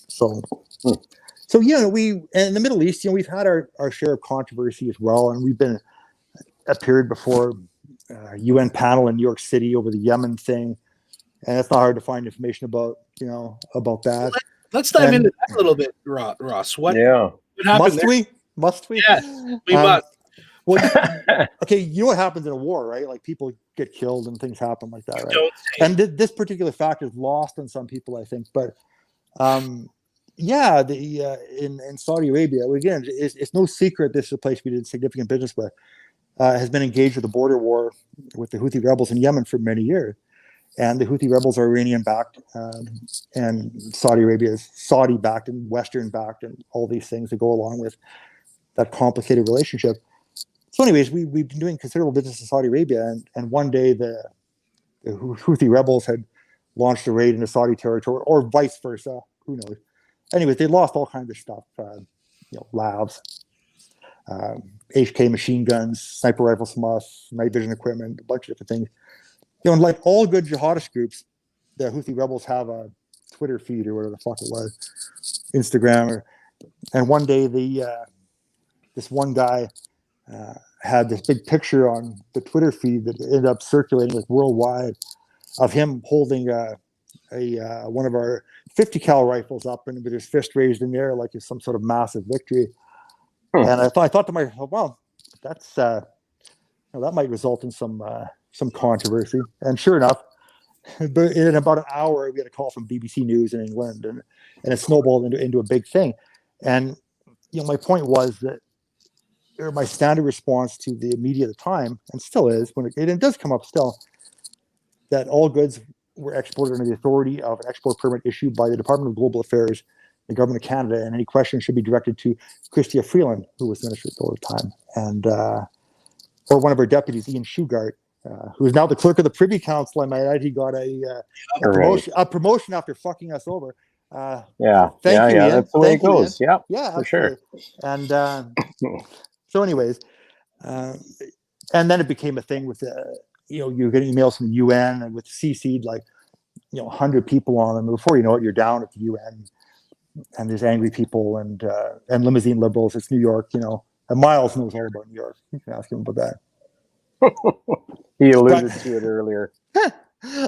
So yeah, in the Middle East, you know, we've had our share of controversy as well, and we've been appeared before UN panel in New York City over the Yemen thing, and it's not hard to find information about, you know, about that. Let's dive into that a little bit, Ross. What happened? Must we? Yes, we must. Well, okay, you know what happens in a war, right? Like people get killed and things happen like that, right? And this particular fact is lost on some people, I think. But yeah, in Saudi Arabia, again, it's no secret this is a place we did significant business with. Has been engaged with a border war with the Houthi rebels in Yemen for many years. And the Houthi rebels are Iranian-backed, and Saudi Arabia is Saudi-backed and Western-backed, and all these things that go along with that complicated relationship. So anyways, we've been doing considerable business in Saudi Arabia, and one day the Houthi rebels had launched a raid into Saudi territory, or vice versa, who knows. Anyways, they lost all kinds of stuff, you know, labs, HK machine guns, sniper rifles from us, night vision equipment, a bunch of different things. You know, and like all good jihadist groups, the Houthi rebels have a Twitter feed or whatever the fuck it was, Instagram, and one day this one guy had this big picture on the Twitter feed that ended up circulating like worldwide of him holding one of our 50 cal rifles up and with his fist raised in the air like it's some sort of massive victory. And I thought to myself, well, that's you know, that might result in some controversy. And sure enough, but in about an hour, we had a call from BBC News in England, and it snowballed into a big thing. And you know, my point was that, or my standard response to the media at the time, and still is, when it does come up still, that all goods were exported under the authority of an export permit issued by the Department of Global Affairs, the Government of Canada, and any questions should be directed to Chrystia Freeland, who was Minister at the time, and or one of her deputies, Ian Shugart, who is now the clerk of the Privy Council. I might add, he got a promotion after fucking us over. Thank you, Ian. That's the way it goes. Ian. Yeah, for sure. And so, anyways, and then it became a thing with you know, you're getting emails from the UN and with CC'd like, you know, 100 people on them. Before you know it, you're down at the UN, and there's angry people and limousine liberals. It's New York, you know. And Miles knows all about New York. You can ask him about that. He alluded to it earlier.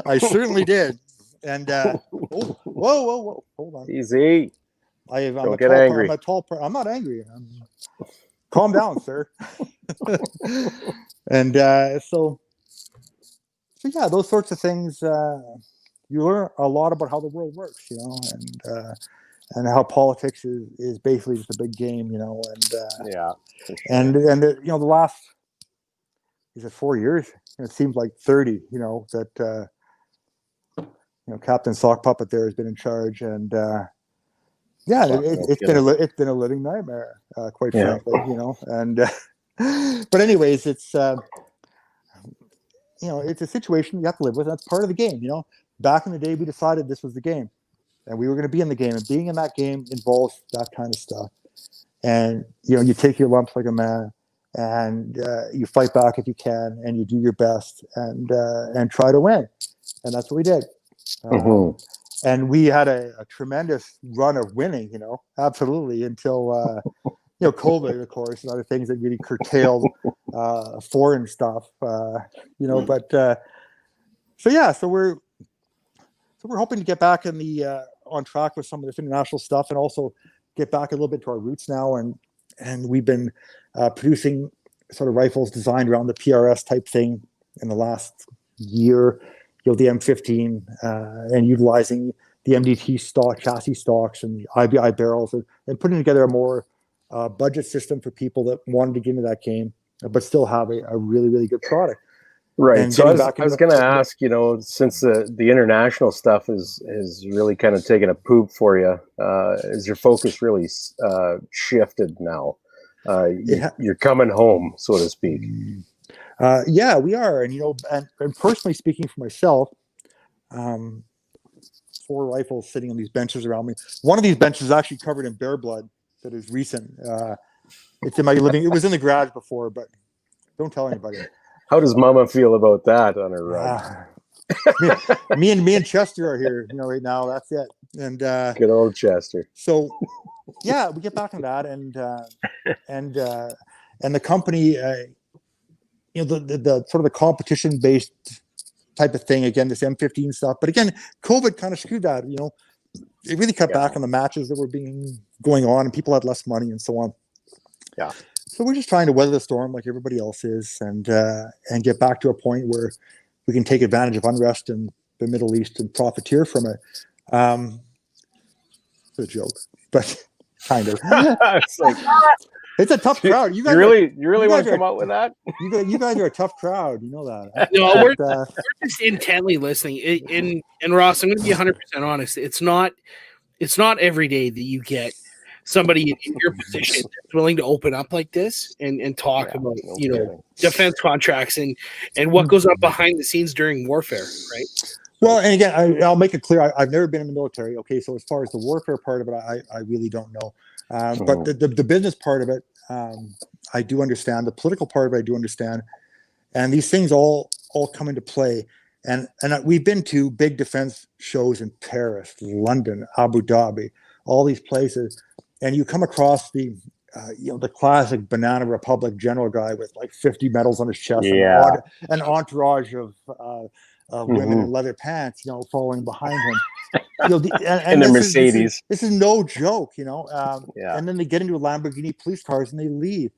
I certainly did. And whoa, hold on. Easy. Don't get angry. I'm not angry. Calm down, sir. And so yeah, those sorts of things. You learn a lot about how the world works, you know, and how politics is basically just a big game, you know, and sure. and you know, the last, is it 4 years? It seems like 30, you know, that you know, Captain Sock Puppet there has been in charge, and yeah, it's been a living nightmare, quite frankly, you know, and but anyways, it's you know, it's a situation you have to live with. That's part of the game, you know. Back in the day, we decided this was the game, and we were going to be in the game, and being in that game involves that kind of stuff. And you know, you take your lumps like a man, and you fight back if you can, and you do your best, and try to win. And that's what we did. And we had a tremendous run of winning, you know, absolutely, until you know, COVID, of course, and other things that really curtailed foreign stuff, you know. But so yeah, so we're hoping to get back in the on track with some of this international stuff, and also get back a little bit to our roots now. And we've been producing sort of rifles designed around the PRS type thing in the last year. You know, the M15, and utilizing the MDT stock, chassis stocks, and the IBI barrels, and putting together a more budget system for people that wanted to get into that game, but still have a really, really good product. Right. And so I was going to ask, you know, since the international stuff is really kind of taking a poop for you, is your focus really shifted now? You're coming home, so to speak. Yeah, we are. And, you know, and personally speaking for myself, 4 rifles sitting on these benches around me. One of these benches is actually covered in bear blood that is recent. It's in my living. It was in the garage before, but don't tell anybody. How does Mama feel about that on her run? Me and Chester are here, right now. That's it. And good old Chester. So, yeah, we get back on that, and the company, the sort of the competition based type of thing. Again, this M15 stuff, but again, COVID kind of screwed that. It really cut back on the matches that were going on, and people had less money and so on. Yeah. So we're just trying to weather the storm like everybody else is, and get back to a point where we can take advantage of unrest in the Middle East and profiteer from it. It's a joke, but kind of. It's a tough crowd. You really want to come out with that? You guys are a tough crowd. You know that. No, we're just intently listening. And Ross, I'm going to be 100% honest. It's not every day that you get somebody in your position that's willing to open up like this and talk about defense contracts and what goes on behind the scenes during warfare, right? Well, and again, I'll make it clear. I've never been in the military. Okay, so as far as the warfare part of it, I really don't know. But the business part of it, I do understand. The political part of it, I do understand. And these things all come into play. And we've been to big defense shows in Paris, London, Abu Dhabi, all these places, and you come across the classic Banana Republic general guy with like 50 medals on his chest, and an entourage of women in leather pants, following behind him. And the Mercedes. This is no joke, And then they get into a Lamborghini police cars and they leave.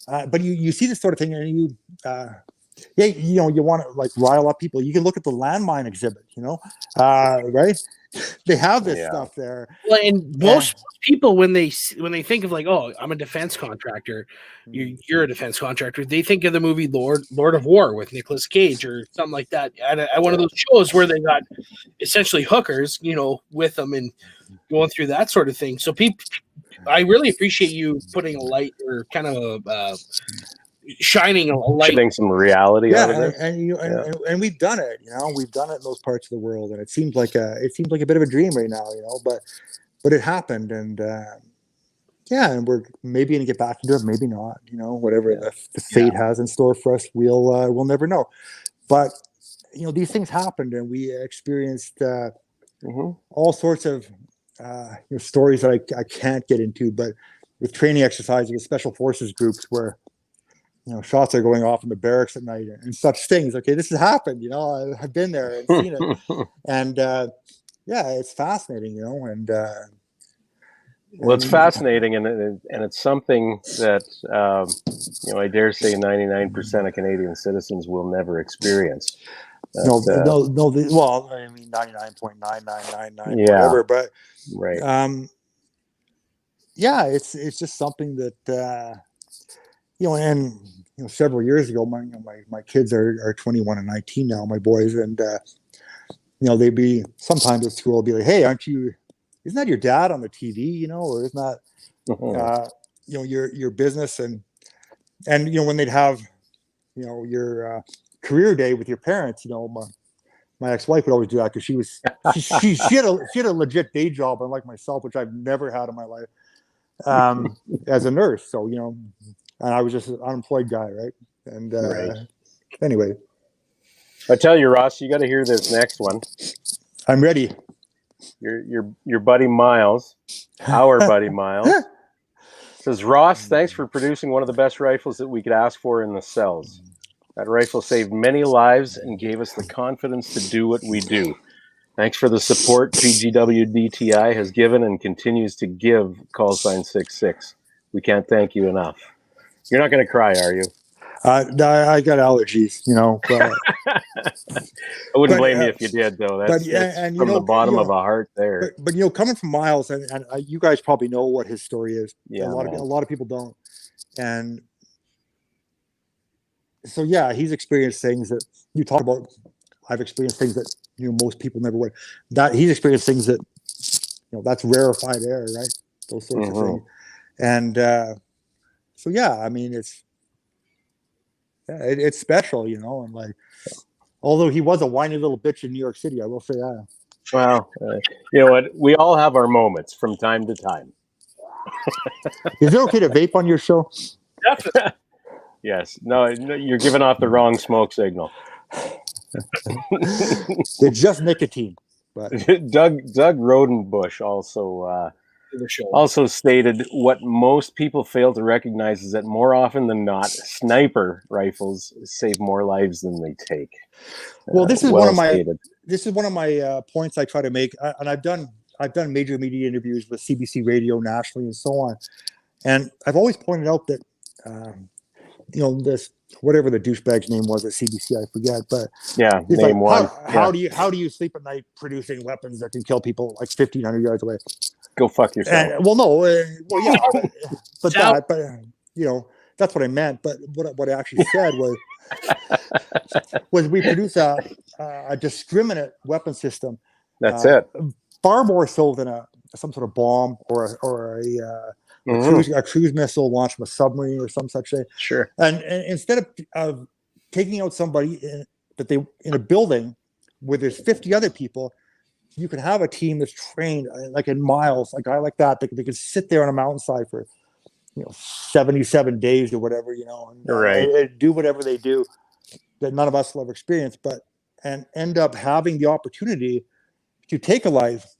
But you see this sort of thing, and you want to like rile up people. You can look at the landmine exhibit, right? They have this stuff there. Well, and most people, when they think of like, oh, I'm a defense contractor, you're a defense contractor, they think of the movie Lord of War with Nicolas Cage or something like that. At one of those shows where they got essentially hookers, with them and going through that sort of thing. So I really appreciate you putting a light or kind of shining a light, shining some reality out of it. And we've done it. We've done it in those parts of the world, and it seems like a bit of a dream right now. But it happened, and and we're maybe going to get back into it, maybe not. Whatever the fate has in store for us, we'll never know. But these things happened, and we experienced all sorts of stories that I can't get into, but with training exercises with special forces groups where shots are going off in the barracks at night and such things. Okay, this has happened. I've been there and seen it, and it's fascinating. And well, it's fascinating, and it's something that I dare say 99% of Canadian citizens will never experience. Well, I mean 99.9999 whatever, but right. It's just something that and several years ago, my kids are 21 and 19 now, my boys, and they'd be sometimes at school, be like, hey, isn't that your dad on the TV, or isn't that your business, and when they'd have your career day with your parents, my ex-wife would always do that because she had a legit day job, unlike myself, which I've never had in my life, as a nurse. So and I was just an unemployed guy, right? And anyway, I tell you, Ross, you got to hear this next one. I'm ready. Your buddy Miles, our buddy Miles, says, Ross, thanks for producing one of the best rifles that we could ask for in the cells. That rifle saved many lives and gave us the confidence to do what we do. Thanks for the support PGWDTI has given and continues to give. Callsign 66. We can't thank you enough. You're not going to cry, are you? I got allergies, But, I wouldn't blame you if you did, though. That's from the bottom of a heart there. But coming from Miles, and you guys probably know what his story is. Yeah, a lot of people don't. And so he's experienced things that you talk about. I've experienced things that most people never would. That he's experienced things that that's rarefied air, right? Those sorts of things. And I mean it's special, and like, although he was a whiny little bitch in New York City, I will say that. Well, you know what? We all have our moments from time to time. Is it okay to vape on your show? Definitely. Yes. No, you're giving off the wrong smoke signal. They're just nicotine. But Doug Rodenbush also stated what most people fail to recognize is that more often than not, sniper rifles save more lives than they take. Well, this is one of my points I try to make, and I've done major media interviews with CBC Radio nationally and so on, and I've always pointed out that this whatever the douchebag's name was at CBC, I forget, but yeah, name like, one. How do you sleep at night producing weapons that can kill people like 1,500 yards away? Go fuck yourself. And, that's what I meant. But what I actually said was we produce a discriminate weapon system. That's it. Far more so than some sort of bomb or a cruise missile launched from a submarine or some such thing. Sure. And instead of taking out somebody in a building where there's 50 other people, you can have a team that's trained like in miles, a guy like that. They can sit there on a mountainside for 77 days or whatever, and do whatever they do that none of us will ever experience, and end up having the opportunity to take a life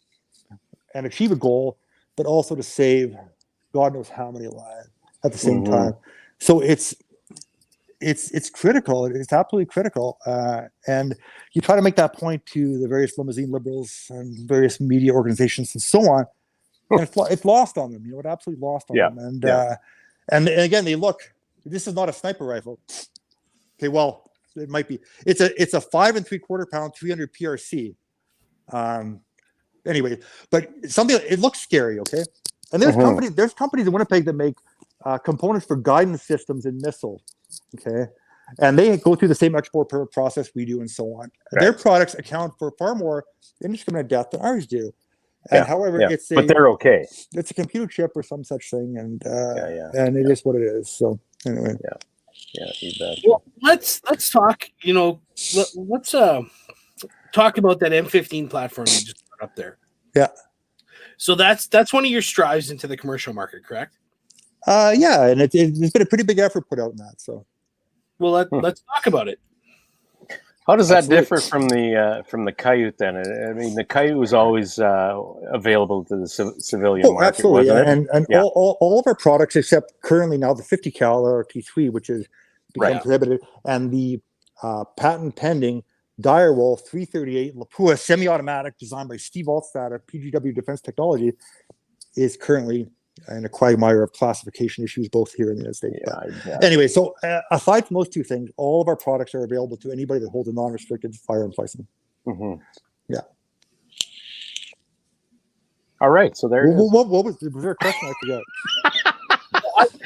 and achieve a goal, but also to save God knows how many lives at the same time. So it's critical. It's absolutely critical. And you try to make that point to the various limousine liberals and various media organizations and so on, and it's lost on them. It absolutely lost on them. And again, they look. This is not a sniper rifle. Okay, well, it might be. It's a 5 3/4 pound 300 PRC. Anyway, but it looks scary. Okay, and there's companies in Winnipeg that make components for guidance systems and missiles. Okay, and they go through the same export permit process we do and so on. Right. Their products account for far more indiscriminate death than ours do. And however, but they're okay. It's a computer chip or some such thing, and it is what it is. So anyway, you bet. Well, let's talk. Let's talk about that M15 platform you just put up there. Yeah. So that's one of your strives into the commercial market, correct? And it's been a pretty big effort put out in that. So, well, let's talk about it. How does that differ from the Coyote then? I mean, the Coyote was always available to the civilian market. Absolutely, wasn't it? And all of our products, except currently now the 50 cal T3, which is become prohibited, and the patent pending Direwolf 338 Lapua semi-automatic designed by Steve Altstad of PGW Defense Technology is currently in a quagmire of classification issues, both here in the United States. Anyway, so aside from those two things, all of our products are available to anybody that holds a non-restricted firearms license. Yeah. All right. So there. Was there a question? I forget.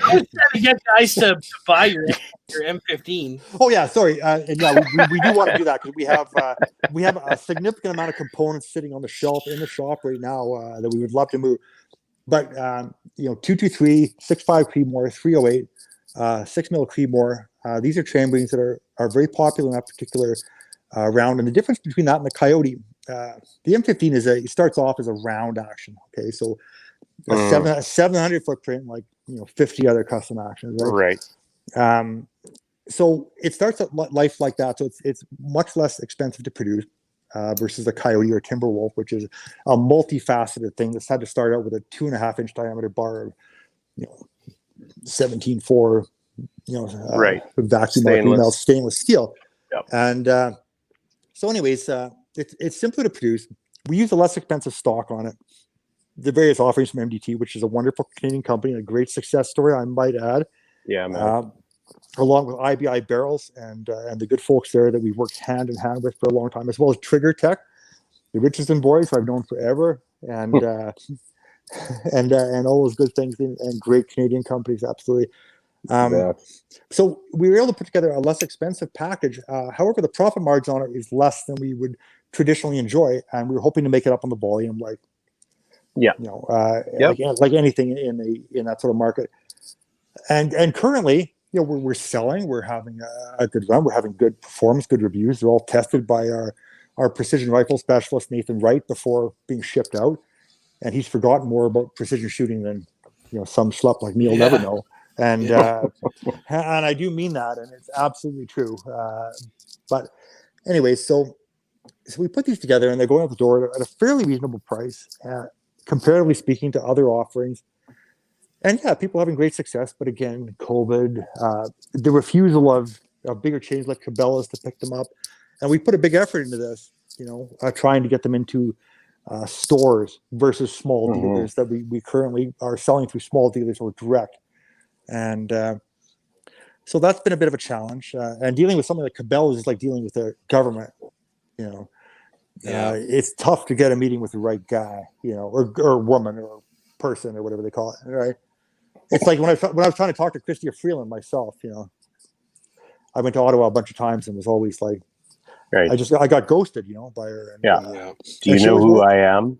I was trying to get guys to buy your M15. Oh yeah, sorry. We do want to do that because we have a significant amount of components sitting on the shelf in the shop right now that we would love to move. But 223, 6.5 Creedmoor, 308, 6mm Creedmoor. These are chamberings that are very popular in that particular round. And the difference between that and the Coyote, the M15 starts off as a round action. Okay, so a 700 footprint, like 50 other custom actions. Right. So it starts at life like that. So it's much less expensive to produce. Versus a Coyote or Timberwolf, which is a multifaceted thing that's had to start out with a 2.5-inch diameter bar of, 17.4, with vacuum stainless steel. Yep. And so, anyways, it's simpler to produce. We use a less expensive stock on it. The various offerings from MDT, which is a wonderful Canadian company, and a great success story, I might add. Yeah, man. Along with IBI Barrels and the good folks there that we've worked hand in hand with for a long time, as well as Trigger Tech, the Richardson boys who I've known forever, and and all those good things and great Canadian companies, absolutely. So we were able to put together a less expensive package. However, the profit margin on it is less than we would traditionally enjoy, and we were hoping to make it up on the volume, like anything in that sort of market. And currently, we're selling. We're having a good run. We're having good performance, good reviews. They're all tested by our precision rifle specialist, Nathan Wright, before being shipped out. And he's forgotten more about precision shooting than some schlep like me will never know. And and I do mean that, and it's absolutely true. But anyway, so we put these together, and they're going out the door at a fairly reasonable price, comparatively speaking to other offerings. And yeah, people having great success. But again, COVID, the refusal of bigger chains like Cabela's to pick them up, and we put a big effort into this. Trying to get them into stores versus small dealers that we currently are selling through small dealers or direct. And so that's been a bit of a challenge. And dealing with something like Cabela's is like dealing with the government. It's tough to get a meeting with the right guy, or woman or person or whatever they call it, right? It's like when I was trying to talk to Chrystia Freeland myself, I went to Ottawa a bunch of times and was always like, right. I got ghosted, by her. And, do you know who I am?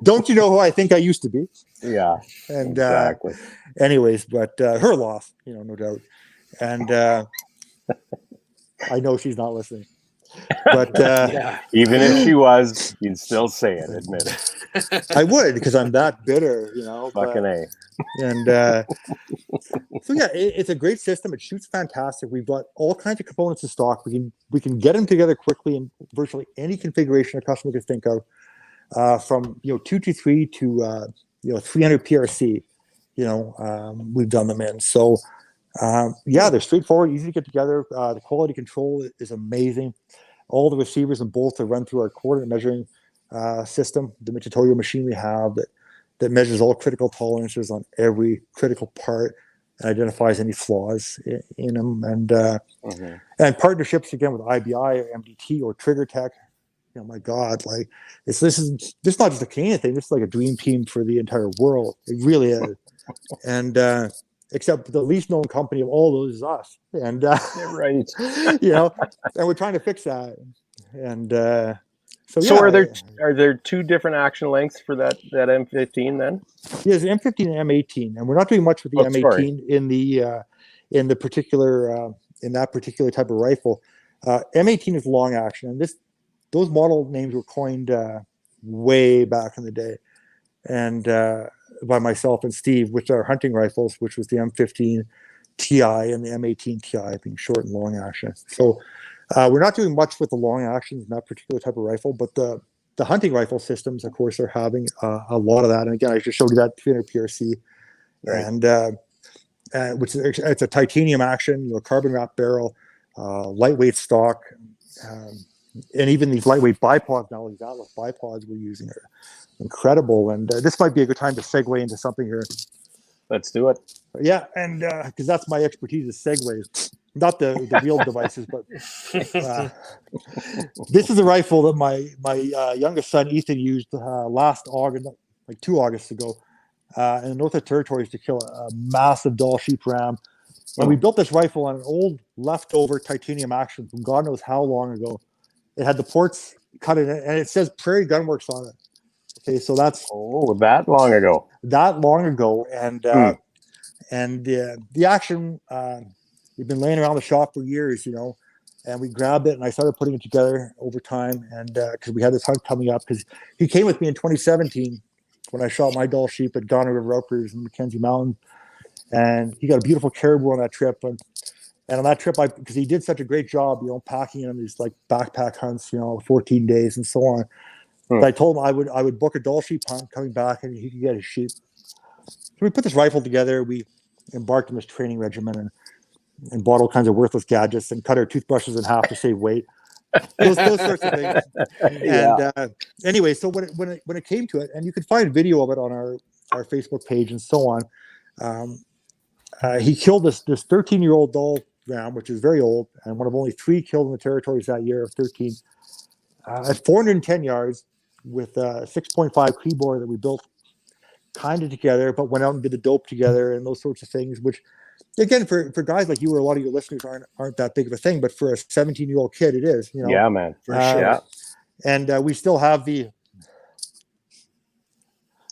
Don't you know who I think I used to be? Yeah. And exactly. Anyways, but her loss, no doubt. And I know she's not listening. But even if she was, you'd still say it, admit it. I would, because I'm that bitter, Fucking A. And so yeah, it's a great system. It shoots fantastic. We've got all kinds of components in stock. We can get them together quickly in virtually any configuration a customer can think of, from 223 to 300 PRC. We've done them in. So they're straightforward, easy to get together. The quality control is amazing. All the receivers and bolts are run through our coordinate measuring system, the Mitutoyo machine we have that measures all critical tolerances on every critical part and identifies any flaws in them. And partnerships again with IBI or MDT or Trigger Tech. My God, like this is not just a Canadian thing. This is like a dream team for the entire world. It really is. And except the least known company of all those is us. And right, and we're trying to fix that. And so are there two different action lengths for that M15 then? Yes, M15 and M18, and we're not doing much with the M18 in the particular in that particular type of rifle. M18 is long action, and those model names were coined way back in the day, and by myself and Steve, which are hunting rifles, which was the M15 TI and the M18 TI being short and long action. So we're not doing much with the long actions in that particular type of rifle, but the hunting rifle systems, of course, are having a lot of that. And again, I just showed you that 300 PRC, right. And which it's a titanium action, carbon wrap barrel, lightweight stock, and even these lightweight bipods now, these Atlas bipods we're using are incredible. And this might be a good time to segue into something here. Let's do it. Yeah, and because that's my expertise is segues, not the wheeled devices, but this is a rifle that my youngest son Ethan used last August, like 2 Augusts ago, in the Northern Territories to kill a massive Doll sheep ram. And we built this rifle on an old leftover titanium action from God knows how long ago. It had the ports cut in it, and it says Prairie Gunworks on it. Okay, so that's that long ago. That long ago, and the action we've been laying around the shop for years, and we grabbed it, and I started putting it together over time, and because we had this hunt coming up, because he came with me in 2017 when I shot my Doll sheep at Ghana River Outcreers in Mackenzie Mountain, and he got a beautiful caribou on that trip, and on that trip, because he did such a great job, packing in these like backpack hunts, 14 days and so on. But I told him I would book a Doll sheep hunt coming back, and he could get his sheep. So we put this rifle together. We embarked on this training regimen and bought all kinds of worthless gadgets and cut our toothbrushes in half to save weight. Those sorts of things. And anyway, so when it came to it, and you can find video of it on our Facebook page and so on. He killed this 13-year-old Doll ram, which is very old, and one of only 3 killed in the territories that year of 13, at 410 yards with a 6.5 Creebore that we built kind of together, but went out and did the dope together and those sorts of things, which again, for guys like you or a lot of your listeners aren't that big of a thing, but for a 17-year-old kid, it is. Yeah, man, for sure. And we still have the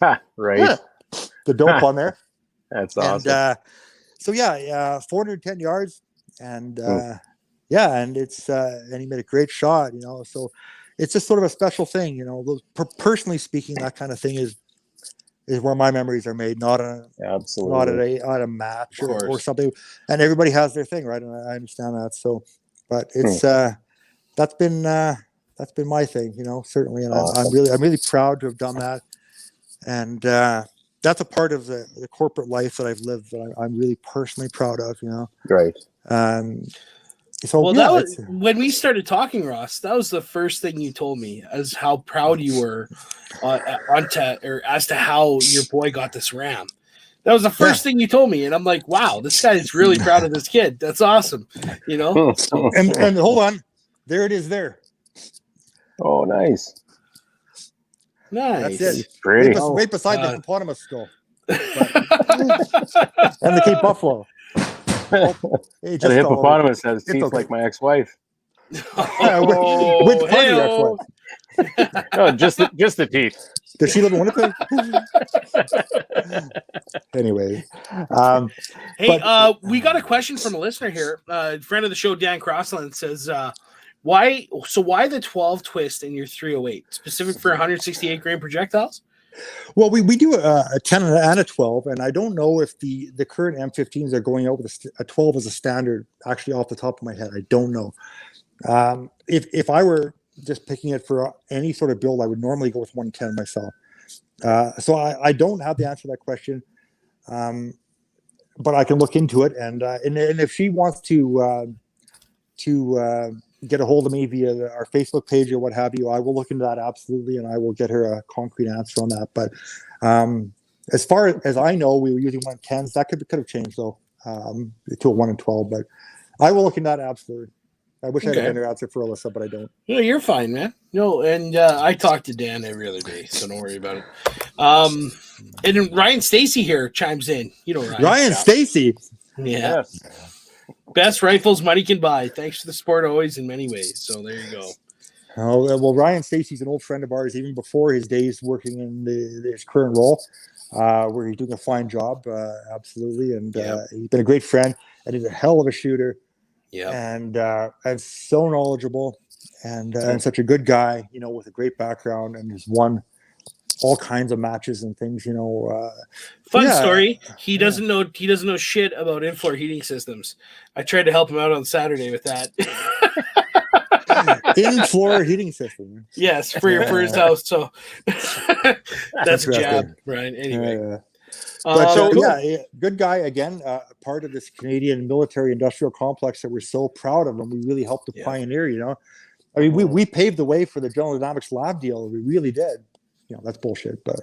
the dope on there. That's awesome. And, so 410 yards, and and it's and he made a great shot. So it's just sort of a special thing. Personally speaking, that kind of thing is is where my memories are made, not at a match or something. And everybody has their thing, right? And I understand that. So, but it's that's been my thing, certainly. And I'm really proud to have done that. And that's a part of the corporate life that I've lived that I'm really personally proud of, Right. So that was when we started talking, Ross. That was the first thing you told me, as how proud you were as to how your boy got this Ram. That was the first thing you told me, and I'm like, wow, this guy's really proud of this kid. That's awesome, So, and hold on, there it is. There. Oh, nice. Nice. That's it. Pretty. Right beside the hippopotamus skull. And the Cape Buffalo. The hippopotamus has teeth like my ex-wife. Which part of your ex-wife? Oh, just the teeth. Does she live in Winnipeg? Anyway. We got a question from a listener here. Friend of the show, Dan Crossland, says, why the 12 twist in your 308? Specific for 168 grain projectiles? Well, we do a 10 and a 12, and I don't know if the current M15s are going out with a 12 as a standard, actually off the top of my head. I don't know. If I were just picking it for any sort of build, I would normally go with 110 myself. So I don't have the answer to that question, but I can look into it. And if she wants to get a hold of me via our Facebook page or what have you, I will look into that absolutely, and I will get her a concrete answer on that. But as far as I know, we were using 110s. That could have changed though to a 1 and 12. But I will look into that absolutely. I wish I had a better answer for Alyssa, but I don't. No, you're fine, man. No, and I talk to Dan every other day, so don't worry about it. And then Ryan Stacy here chimes in. Ryan Stacy. Yeah. Best rifles money can buy. Thanks for the support always in many ways. So there you go. Oh, well, Ryan Stacy's an old friend of ours, even before his days working in his current role, where he's doing a fine job, absolutely. And he's been a great friend, and he's a hell of a shooter. Yeah, and so knowledgeable, and such a good guy, with a great background, and has won all kinds of matches and things, Fun story. He doesn't know shit about in-floor heating systems. I tried to help him out on Saturday with that. In-floor heating system. Yes, for his house. So that's a jab, Brian. Anyway. Good guy again. Part of this Canadian military industrial complex that we're so proud of, and we really helped to pioneer. I mean, we paved the way for the General Dynamics lab deal. We really did. That's bullshit, but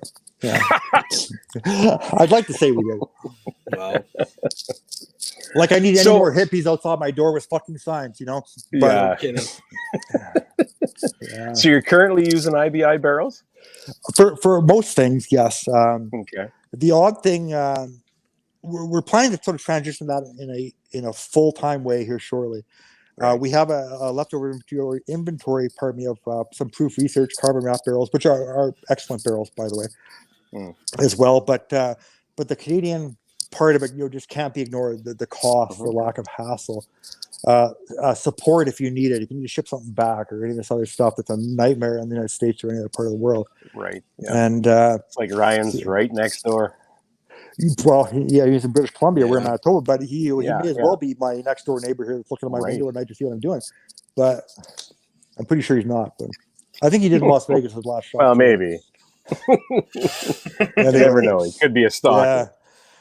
I'd like to say we did. Wow. Like I need any more hippies outside my door with fucking signs, But, So you're currently using IBI barrels? For most things, yes. Okay. The odd thing, we're planning to sort of transition that in a full-time way here shortly. Right. We have a leftover inventory, of some proof research carbon wrap barrels, which are excellent barrels, by the way, as well. But the Canadian part of it, just can't be ignored. The cost, the lack of hassle, support if you need it. If you need to ship something back or any of this other stuff, that's a nightmare in the United States or any other part of the world. Right. Yeah. And it's like Ryan's right next door. Well, he's in British Columbia. We're in Manitoba, but he may as well be my next door neighbor here that's looking at my window at night to see what I'm doing. But I'm pretty sure he's not. But I think he did in Las Vegas his last shot. Well, maybe. You never know. He could be a stalker.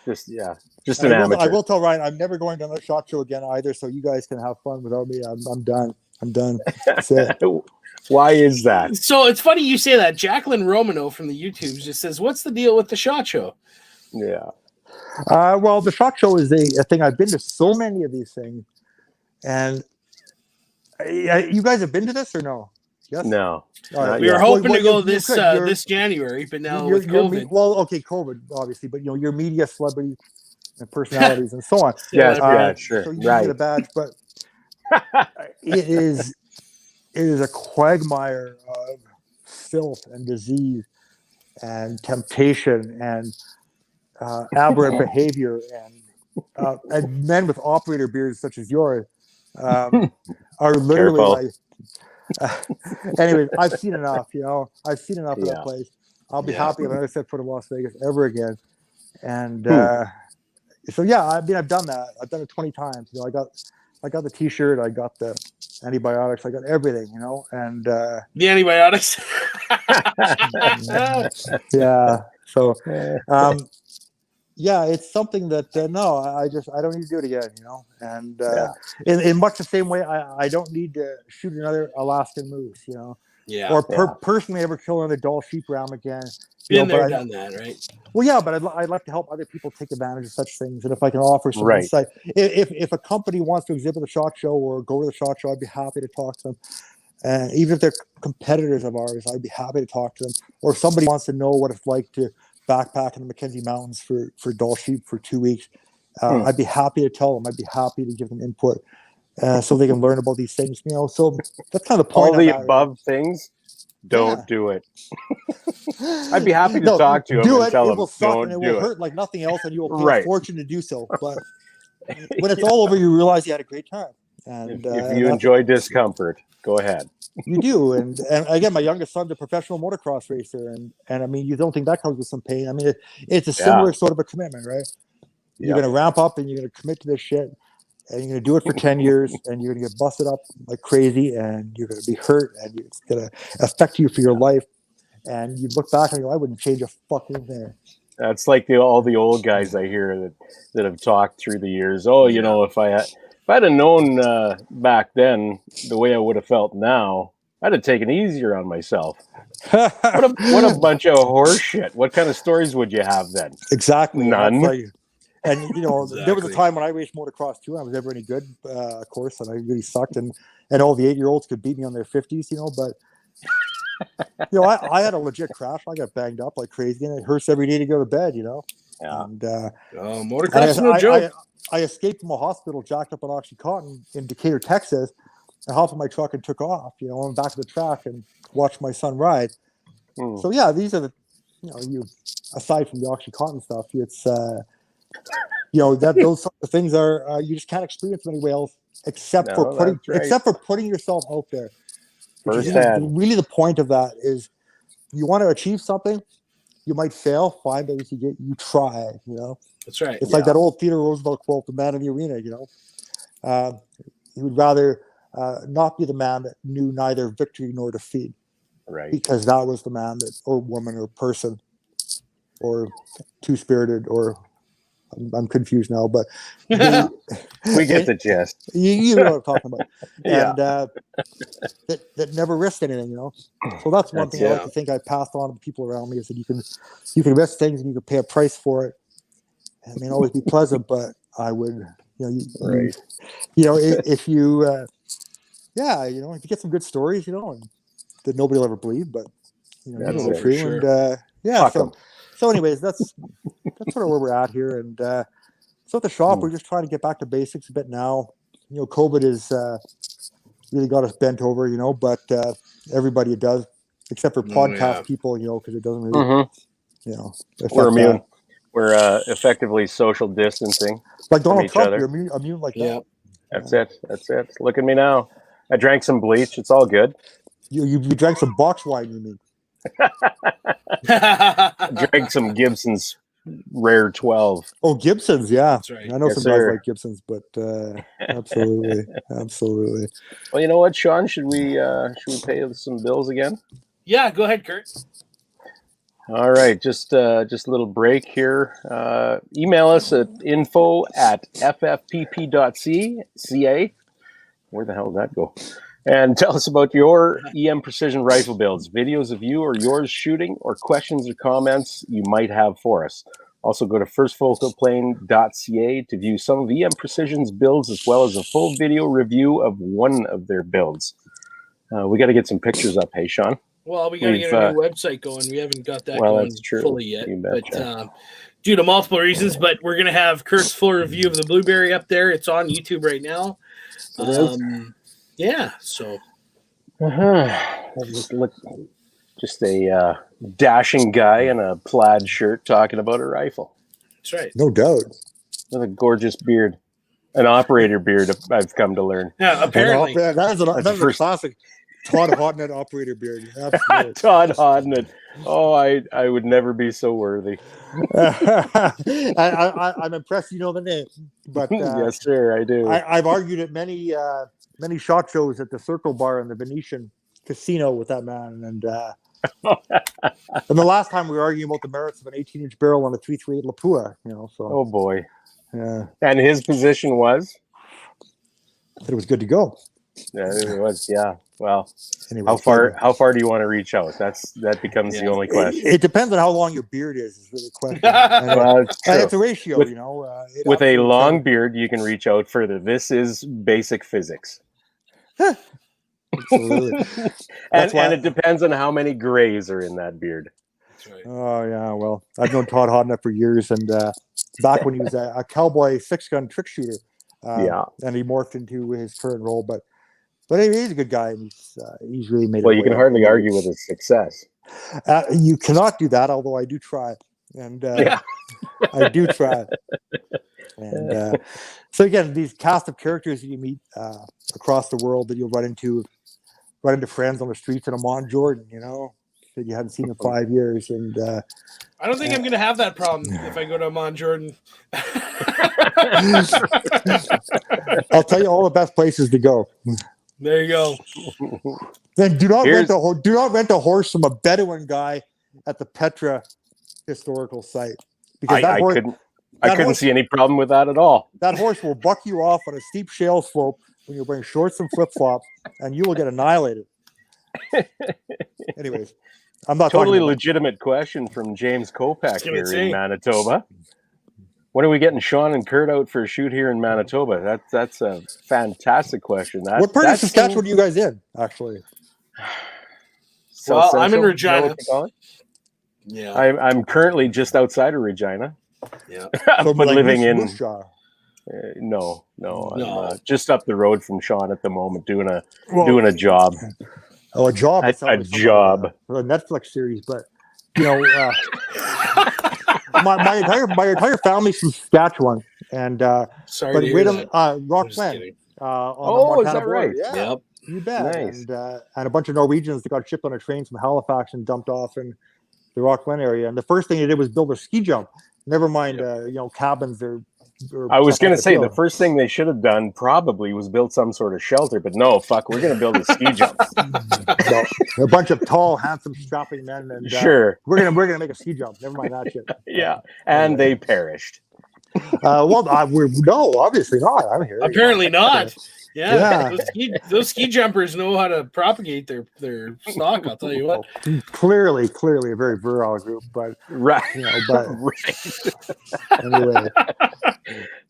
Just an amateur. I will tell Ryan, I'm never going to another shot show again either. So you guys can have fun without me. I'm done. That's it. Why is that? So it's funny you say that. Jacqueline Romano from the YouTube just says, "What's the deal with the shot show?" Yeah. Well, the shot show is a thing. I've been to so many of these things, and you guys have been to this or no? Yes. No. We were hoping to go this January, but now with COVID. COVID obviously, but your media celebrities and personalities and so on. Sure. So you get a badge, but it is a quagmire of filth and disease and temptation and aberrant behavior and men with operator beards such as yours are literally like. Anyways, I've seen enough. I've seen enough of that place. I'll be happy if I never set foot in Las Vegas ever again. And so yeah, I mean, I've done that. I've done it 20 times. You know, I got the T-shirt, I got the antibiotics, I got everything. You know, and the antibiotics. yeah. So, yeah, it's something that no, I don't need to do it again. You know, and in much the same way, I don't need to shoot another Alaskan moose. You know. Yeah. Or personally ever kill another Dall sheep ram again. Been there, done that, right? Well, yeah, but I'd like to help other people take advantage of such things. And if I can offer some insight, if a company wants to exhibit the SHOT Show or go to the SHOT Show, I'd be happy to talk to them. And even if they're competitors of ours, I'd be happy to talk to them. Or if somebody wants to know what it's like to backpack in the Mackenzie Mountains for Dall sheep for 2 weeks, I'd be happy to tell them. I'd be happy to give them input. So they can learn about these things, you know. So that's kind of the point. All the above things, don't do it. I'd be happy to talk to him and tell him, will suck and it will hurt like nothing else, and you will pay a fortune to do so. But when it's all over, you realize you had a great time. And if you enjoy discomfort, go ahead. You do, and again, my youngest son's a professional motocross racer, and I mean, you don't think that comes with some pain. I mean, it's a similar sort of a commitment, right? You're going to ramp up and you're going to commit to this shit. And you're going to do it for 10 years, and you're going to get busted up like crazy, and you're going to be hurt, and it's going to affect you for your life. And you look back and you go, I wouldn't change a fucking thing. That's like all the old guys I hear that have talked through the years. Oh, you know, if I had known back then the way I would have felt now, I'd have taken it easier on myself. What a bunch of horse shit. What kind of stories would you have then? Exactly. None. And, you know, there was a time when I raced motocross too, and I was never any good, of course, and I really sucked. And all the 8-year-olds could beat me on their 50s, you know, but, you know, I had a legit crash. I got banged up like crazy, and it hurts every day to go to bed, you know. Yeah. And motocross is no joke. I escaped from a hospital, jacked up on OxyContin in Decatur, Texas, and hopped in my truck and took off, you know, on the back of the track and watched my son ride. So, yeah, these are the, you know, aside from the OxyContin stuff, it's, you know, that those things are you just can't experience them anywhere else except for putting yourself out there. Really, the point of that is you want to achieve something, you might fail, fine, but you try. You know, that's right. It's like that old Theodore Roosevelt quote, "The man in the arena." You know, he would rather not be the man that knew neither victory nor defeat, right? Because that was the man that, or woman, or person, or two-spirited, or I'm confused now, but we get the gist. You know what I'm talking about. And that never risked anything, you know. So that's one thing I like to think I passed on to the people around me, is that you can risk things and you can pay a price for it. It may always be pleasant, but I would, you know, if you, you know, if you get some good stories, you know, and that nobody will ever believe, but you know, that's true. Sure. And so anyways, that's sort of where we're at here. And so at the shop, we're just trying to get back to basics a bit now. You know, COVID has really got us bent over, you know, but everybody does, except for podcast people, you know, because it doesn't really, you know. We're immune. We're effectively social distancing. Like Donald Trump, you're immune like that. That's it. Look at me now. I drank some bleach. It's all good. You drank some box wine, you mean? Drank some Gibson's Rare 12. Oh, Gibson's, yeah. That's right. I know some guys like Gibson's, but absolutely. Well, you know what, Sean? Should we pay some bills again? Yeah, go ahead, Kurt. All right, just a little break here. Email us at info@ffpp.ca. Where the hell did that go? And tell us about your EM Precision rifle builds, videos of you or yours shooting, or questions or comments you might have for us. Also, go to firstfocalplane.ca to view some of EM Precision's builds, as well as a full video review of one of their builds. We got to get some pictures up, hey, Sean? Well, we got to get a new website going. We haven't got that going fully yet. But due to multiple reasons, but we're going to have Kurt's full review of the Blueberry up there. It's on YouTube right now. Yeah, so just a dashing guy in a plaid shirt talking about a rifle. That's right. No doubt. With a gorgeous beard, an operator beard, I've come to learn. Yeah, apparently that's a classic. Todd Hodnett operator beard. Absolutely. Todd Hodnett. Oh, I would never be so worthy. I'm impressed you know the name, but yes, sir, I do. I've argued at many shot shows at the Circle Bar in the Venetian Casino with that man, and the last time we were arguing about the merits of an 18-inch barrel on a 338 Lapua, So, oh boy, yeah. And his position was that it was good to go. Yeah, it was. Yeah. Well, anyway, how far do you want to reach out? That becomes the only question. It depends on how long your beard is really the question. Well, it's a ratio, with a long beard, you can reach out further. This is basic physics. Absolutely. and it depends on how many grays are in that beard. That's right. Oh yeah, well, I've known Todd Hodnett for years, and back when he was a cowboy 6-gun trick shooter, and he morphed into his current role. But he's a good guy, and he's really made. Well, you can hardly argue with his success. You cannot do that, although I do try, and I do try. And so again, these cast of characters that you meet across the world that you'll run into friends on the streets in Amman, Jordan, that you haven't seen in 5 years. And I don't think I'm going to have that problem if I go to Amman, Jordan. I'll tell you all the best places to go. There you go. Then do not rent a horse from a Bedouin guy at the Petra historical site, because I couldn't see any problem with that at all. That horse will buck you off on a steep shale slope when you're wearing shorts and flip-flops, and you will get annihilated. Anyways, I'm not totally legitimate question from James Kopak here in Manitoba. When are we getting Sean and Kurt out for a shoot here in Manitoba? That's a fantastic question. What part of Saskatchewan are you guys in, actually? Well, I'm in Regina. Yeah, I'm currently just outside of Regina. Yeah, but living in no, I'm just up the road from Sean at the moment, doing a job. Oh, a job! A job. A Netflix series, but my entire family's from Saskatchewan, and sorry, but to wait hear on Rock Glen. On the Montana border. Right? Yeah. Yep. You bet. Nice. And a bunch of Norwegians that got shipped on a train from Halifax and dumped off in the Rock Glen area. And the first thing they did was build a ski jump. Never mind, cabins or I was going to say the first thing they should have done probably was build some sort of shelter, but no, fuck, we're going to build a ski jump. So, a bunch of tall, handsome, strapping men, and sure, we're gonna make a ski jump. Never mind that shit. Yeah, and they perished. No, obviously not. I'm here. Apparently not. Yeah. Those ski jumpers know how to propagate their stock. I'll tell you what. Clearly a very virile group, but right. Anyway.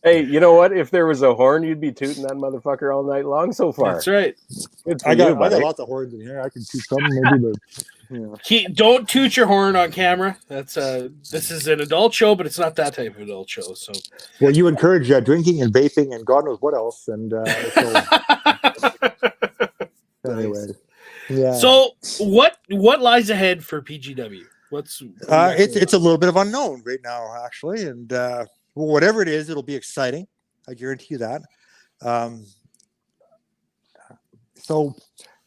Hey, you know what? If there was a horn, you'd be tooting that motherfucker all night long so far. That's right. I got lots of horns in here. I can toot some, maybe, but don't toot your horn on camera. That's this is an adult show, but it's not that type of adult show. So, well, you encourage drinking and vaping and God knows what else. And anyway, yeah. So, what lies ahead for PGW? It's a little bit of unknown right now, actually, and whatever it is, it'll be exciting. I guarantee you that. So.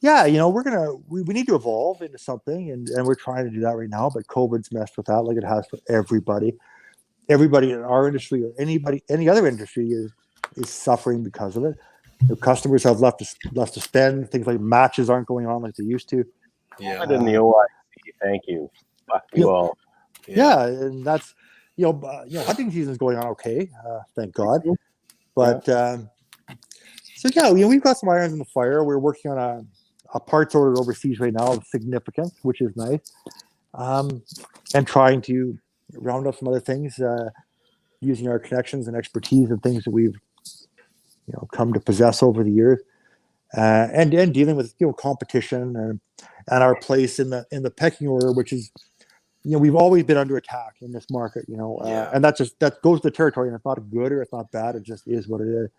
Yeah, we need to evolve into something, and we're trying to do that right now. But COVID's messed with that, like it has for everybody. Everybody in our industry or any other industry is suffering because of it. The customers have left to spend. Things like matches aren't going on like they used to. Yeah, I didn't the OIC. Thank you. Fuck you all. Yeah, and that's hunting season is going on okay, thank God. But so yeah, we've got some irons in the fire. We're working on a parts order overseas right now of significance, which is nice, and trying to round up some other things using our connections and expertise and things that we've come to possess over the years, and dealing with competition and our place in the pecking order, which is we've always been under attack in this market, and that goes to the territory, and it's not good or it's not bad, it just is what it is,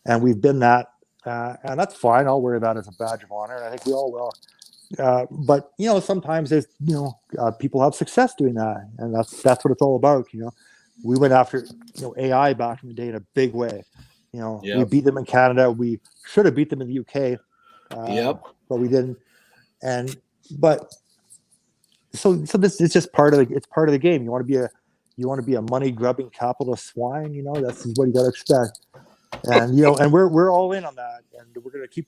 and we've been that. And that's fine. I'll wear that as a badge of honor, and I think we all will. But sometimes there's people have success doing that, and that's what it's all about. We went after AI back in the day in a big way. We beat them in Canada. We should have beat them in the UK. But we didn't. So this is just part of the game. You want to be a money grubbing capitalist swine. That's what you got to expect. And and we're all in on that, and we're going to keep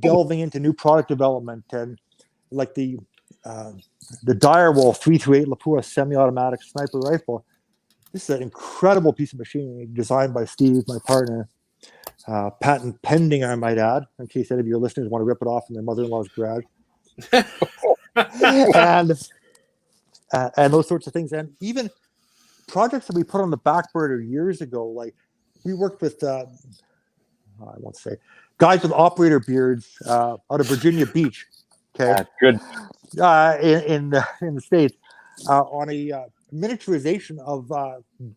delving into new product development, and like the Direwolf 338 Lapua semi-automatic sniper rifle. This is an incredible piece of machinery designed by Steve, my partner. Patent pending, I might add, in case any of your listeners want to rip it off in their mother-in-law's garage. and those sorts of things, and even projects that we put on the back burner years ago. Like we worked with, I won't say, guys with operator beards out of Virginia Beach. Okay, good. In the States, on a miniaturization of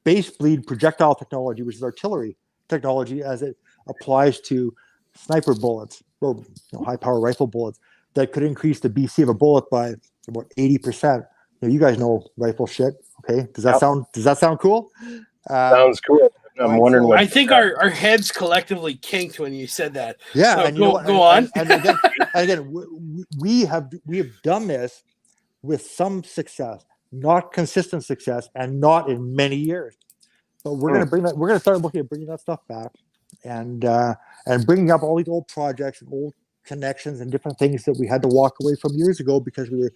base bleed projectile technology, which is artillery technology as it applies to sniper bullets or high power rifle bullets that could increase the BC of a bullet by about 80%. You guys know rifle shit. Okay, does that sound cool? Sounds cool. I'm wondering what. I think our heads collectively kinked when you said that. Yeah, so and go on. And again, we have done this with some success, not consistent success, and not in many years. But we're going to bring that. We're going to start looking at bringing that stuff back, and bringing up all these old projects and old connections and different things that we had to walk away from years ago because we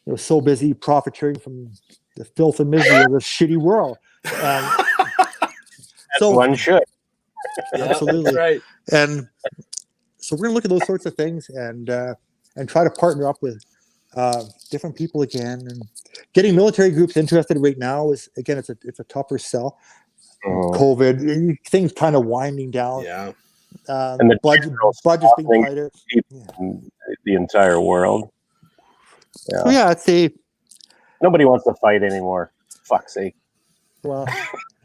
were so busy profiteering from the filth and misery of this shitty world. So one should. Absolutely. That's right. And so we're going to look at those sorts of things and try to partner up with different people again. And getting military groups interested right now is, again, it's a tougher sell. COVID, things kind of winding down. Yeah. And the budget's being tighter. The entire world. Yeah. So I'd say nobody wants to fight anymore. Fuck's sake. Well.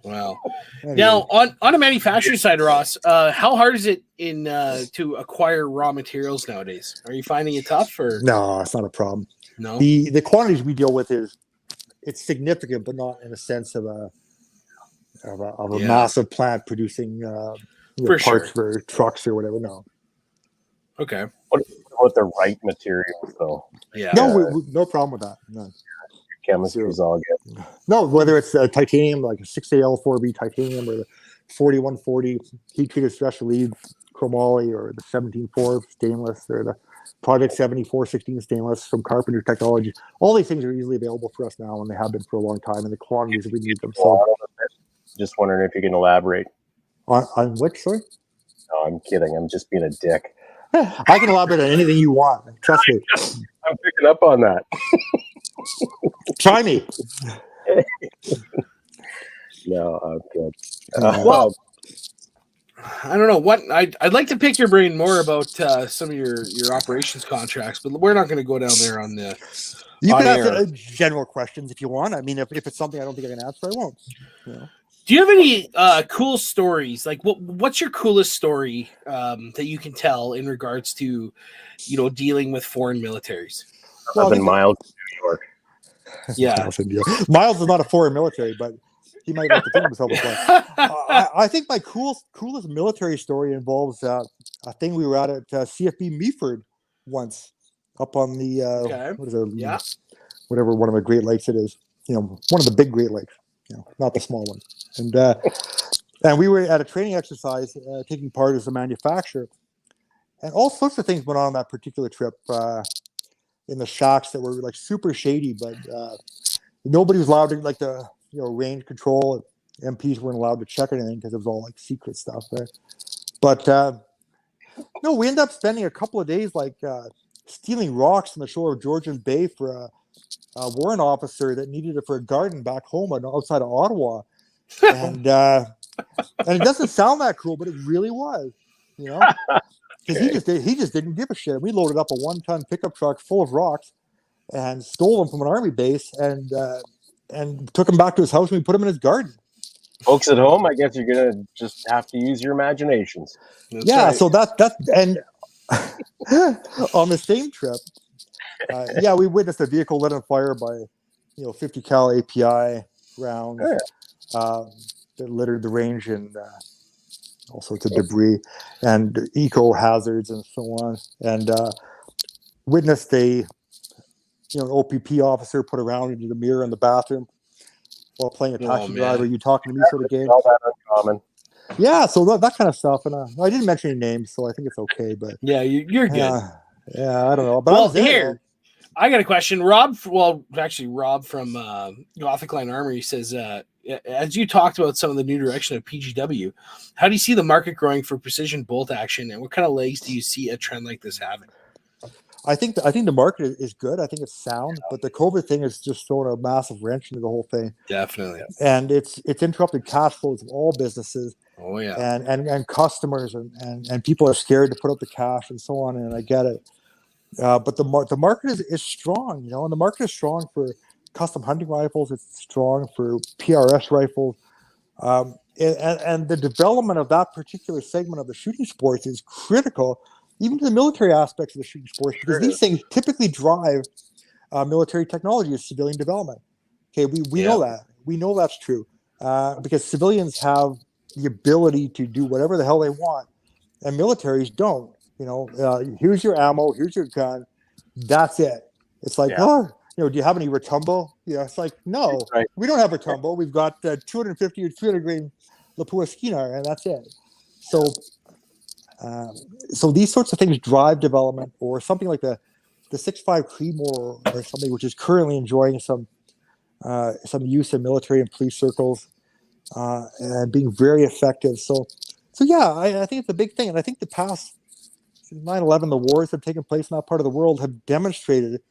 Wow. Anyway. Now, on a manufacturing side, Ross, how hard is it to acquire raw materials nowadays? Are you finding it tough? Or no, it's not a problem. No, the quantities we deal with it's significant, but not in a sense of a massive plant producing parts for trucks or whatever. No. Okay. What about the right materials, though? Yeah. No, no problem with that. No. Chemistry is all good. No, whether it's titanium, like a 6AL4B titanium, or the 4140 heat treated special lead chromoly, or the 174 stainless, or the Project 7416 stainless from Carpenter Technology. All these things are easily available for us now, and they have been for a long time, and the quantities that we need them. So, just wondering if you can elaborate on which, sorry? No, I'm kidding. I'm just being a dick. I can elaborate on anything you want. Trust me. I'm picking up on that. Try me. No, I'm good. Well, I don't know what I'd like to pick your brain more about some of your operations contracts, but we're not going to go down there on the. You can ask general questions if you want. I mean, if it's something I don't think I can answer, I won't. Do you have any cool stories? Like, what's your coolest story that you can tell in regards to, dealing with foreign militaries? Well, I've been Miles in New York. Yeah, Miles is not a foreign military, but he might like to think of himself as one. I think my coolest military story involves a thing we were at CFB Meaford once, up on the what is it? Yeah, whatever one of the Great Lakes it is. One of the big Great Lakes. Not the small one. And we were at a training exercise, taking part as a manufacturer, and all sorts of things went on that particular trip. In the shacks that were like super shady, but nobody was allowed to the range control. MPs weren't allowed to check anything because it was all like secret stuff there. But no, we ended up spending a couple of days stealing rocks on the shore of Georgian Bay for a warrant officer that needed it for a garden back home outside of Ottawa. And it doesn't sound that cool, but it really was, because he just didn't give a shit. We loaded up a 1-ton pickup truck full of rocks and stole them from an army base and took them back to his house, and we put them in his garden. Folks at home, I guess you're gonna just have to use your imaginations. That's right. So that and on the same trip, we witnessed a vehicle lit on fire by 50 cal API rounds that littered the range, and all sorts of debris and eco hazards and so on. And witnessed an OPP officer put a round into the mirror in the bathroom while playing a taxi driver. You talking to me sort of game. All that uncommon. Yeah, so that kind of stuff. And I didn't mention any names, so I think it's okay. But yeah, you're good. Yeah, I don't know. But well, here. I got a question. Rob from Gothic Line Armory says, as you talked about some of the new direction of PGW, how do you see the market growing for precision bolt action, and what kind of legs do you see a trend like this having? I think the market is good. I think it's sound, but the COVID thing has just thrown a massive wrench into the whole thing. Definitely. And it's interrupted cash flows of all businesses. Oh yeah. And customers and people are scared to put up the cash and so on. And I get it. But the market is strong, and the market is strong for custom hunting rifles. It's strong for PRS rifles, and the development of that particular segment of the shooting sports is critical, even to the military aspects of the shooting sports, because these things typically drive military technology as civilian development. Okay, we know that. We know that's true because civilians have the ability to do whatever the hell they want, and militaries don't. Here's your ammo, here's your gun. That's it. It's like, do you have any Ratumbo? It's like, no, we don't have Ratumbo. We've got 250 or 300 grain Lapua Skeeter, and that's it. So these sorts of things drive development, or something like the 6.5 Creedmoor or something, which is currently enjoying some use in military and police circles and being very effective. So yeah, I think it's a big thing, and I think the past 9/11, the wars that have taken place in that part of the world have demonstrated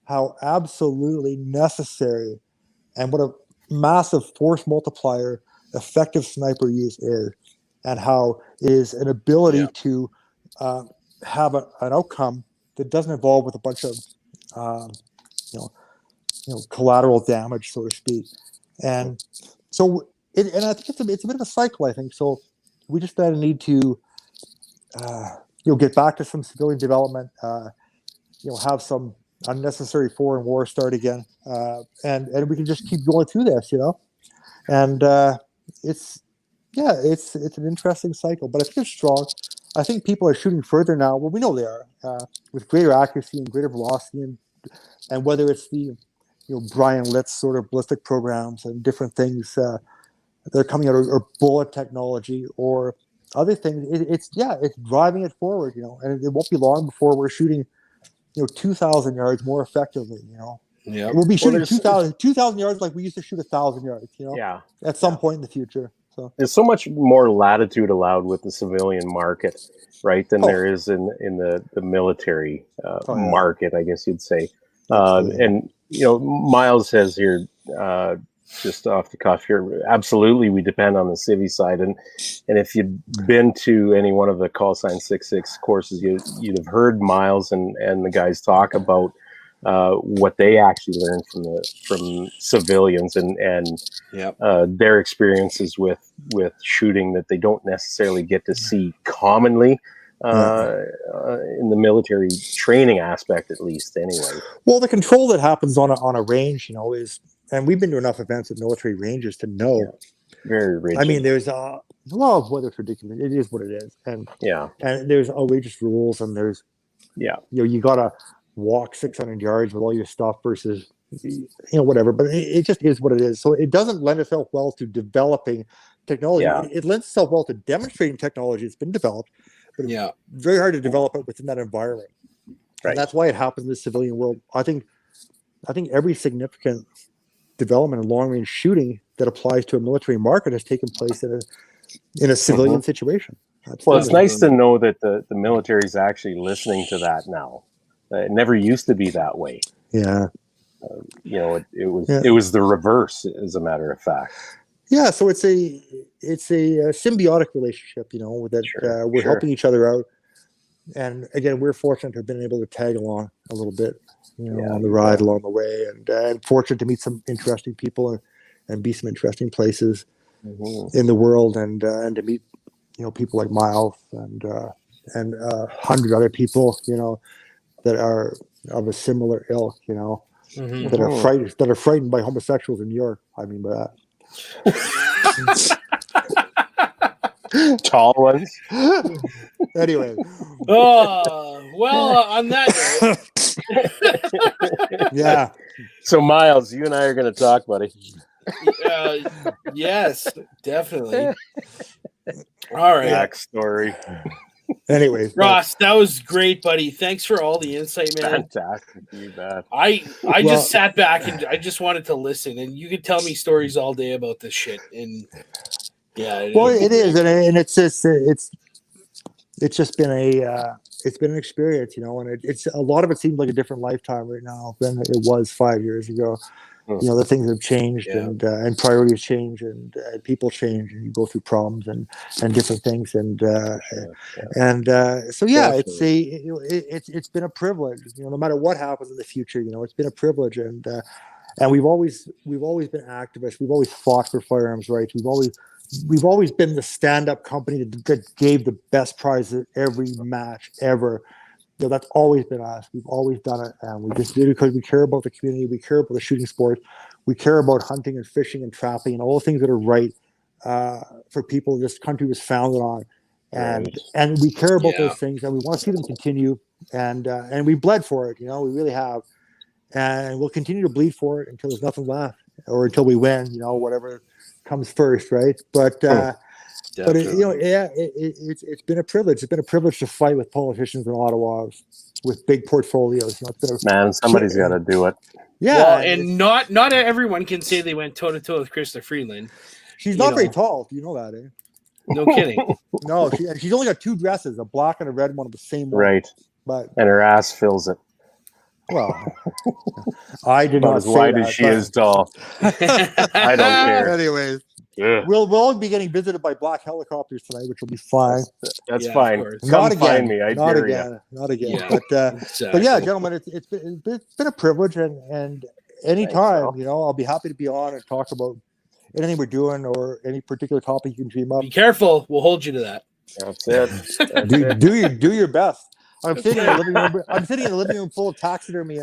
how absolutely necessary and what a massive force multiplier effective sniper use is, and how it is an ability to have an outcome that doesn't involve with a bunch of collateral damage, so to speak. And so and I think it's a bit of a cycle, I think. So we just need to get back to some civilian development, have some unnecessary foreign war start again, and we can just keep going through this, and it's an interesting cycle, but I think it's strong. I think people are shooting further now. Well, we know they are, with greater accuracy and greater velocity, and whether it's the Brian Litz sort of ballistic programs and different things that are coming out, or bullet technology, or other things, it's driving it forward, and it won't be long before we're shooting, 2,000 yards more effectively, Yeah, we'll be shooting 2,000 yards like we used to shoot 1,000 yards, at some point in the future. So there's so much more latitude allowed with the civilian market, right, than there is in the military market, I guess you'd say. And Miles says here, just off the cuff here, absolutely we depend on the civvy side, and if you've been to any one of the call sign 66 courses, you'd have heard Miles and the guys talk about what they actually learned from civilians and their experiences with shooting that they don't necessarily get to see commonly in the military training aspect, at least, anyway. Well, the control that happens on a range, is, and we've been to enough events at military ranges to know. Very rigid. I mean, there's whether it's ridiculous, it is what it is, and there's outrageous rules, and there's you gotta walk 600 yards with all your stuff versus whatever, but it just is what it is. So it doesn't lend itself well to developing technology. It lends itself well to demonstrating technology that's been developed, but it's very hard to develop it within that environment. Right. And that's why it happens in the civilian world. I think every significant development in long range shooting that applies to a military market has taken place in a civilian situation. Well, it's nice to know that the military is actually listening to that now. It never used to be that way. Yeah. It was the reverse, as a matter of fact. Yeah, so it's a symbiotic relationship, that we're helping each other out, and again, we're fortunate to have been able to tag along a little bit, on the ride along the way, and fortunate to meet some interesting people and be some interesting places in the world, and to meet people like Miles and 100 other people that are of a similar ilk, that are frightened by homosexuals in New York. I mean by that. Tall ones. Anyway. On that note. Yeah. So, Miles, you and I are going to talk, buddy. Yes, definitely. All right. Backstory. Anyways, Ross, that was great, buddy. Thanks for all the insight, man. Fantastic. You bet. I just sat back and I just wanted to listen, and you could tell me stories all day about this shit. And yeah, well, it is, and it's just been it's been an experience, and it's a lot of it seems like a different lifetime right now than it was 5 years ago. The things have changed, and priorities change, and people change, and you go through problems and different things, and so yeah, it's been a privilege. No matter what happens in the future, it's been a privilege, and we've always been activists. We've always fought for firearms rights. We've always been the stand-up company that gave the best prize at every match ever. That's always been us. We've always done it, and we just did it because we care about the community. We care about the shooting sport. We care about hunting and fishing and trapping and all the things that are right for people this country was founded on. And we care about those things, and we want to see them continue. And we bled for it. We really have, and we'll continue to bleed for it until there's nothing left, or until we win. Whatever comes first, right? But it's been a privilege. It's been a privilege to fight with politicians in Ottawa with big portfolios. Somebody's got to do it. Yeah, well, and not everyone can say they went toe to toe with Krista Freeland. She's not very tall. Do you know that? Eh? No kidding. No, she's only got 2 dresses, a black and a red one of the same one. Right. And her ass fills it. Well, I did not as wide as she is tall. I don't care. Anyways. Yeah. We'll all be getting visited by black helicopters tonight, which will be fine. That's fine. Not again. Find me. Not again. Yeah. But yeah, gentlemen, it's been a privilege, and anytime, I'll be happy to be on and talk about anything we're doing or any particular topic you can dream up. Be careful. We'll hold you to that. That's it. Do your best. I'm sitting in a living room full of taxidermy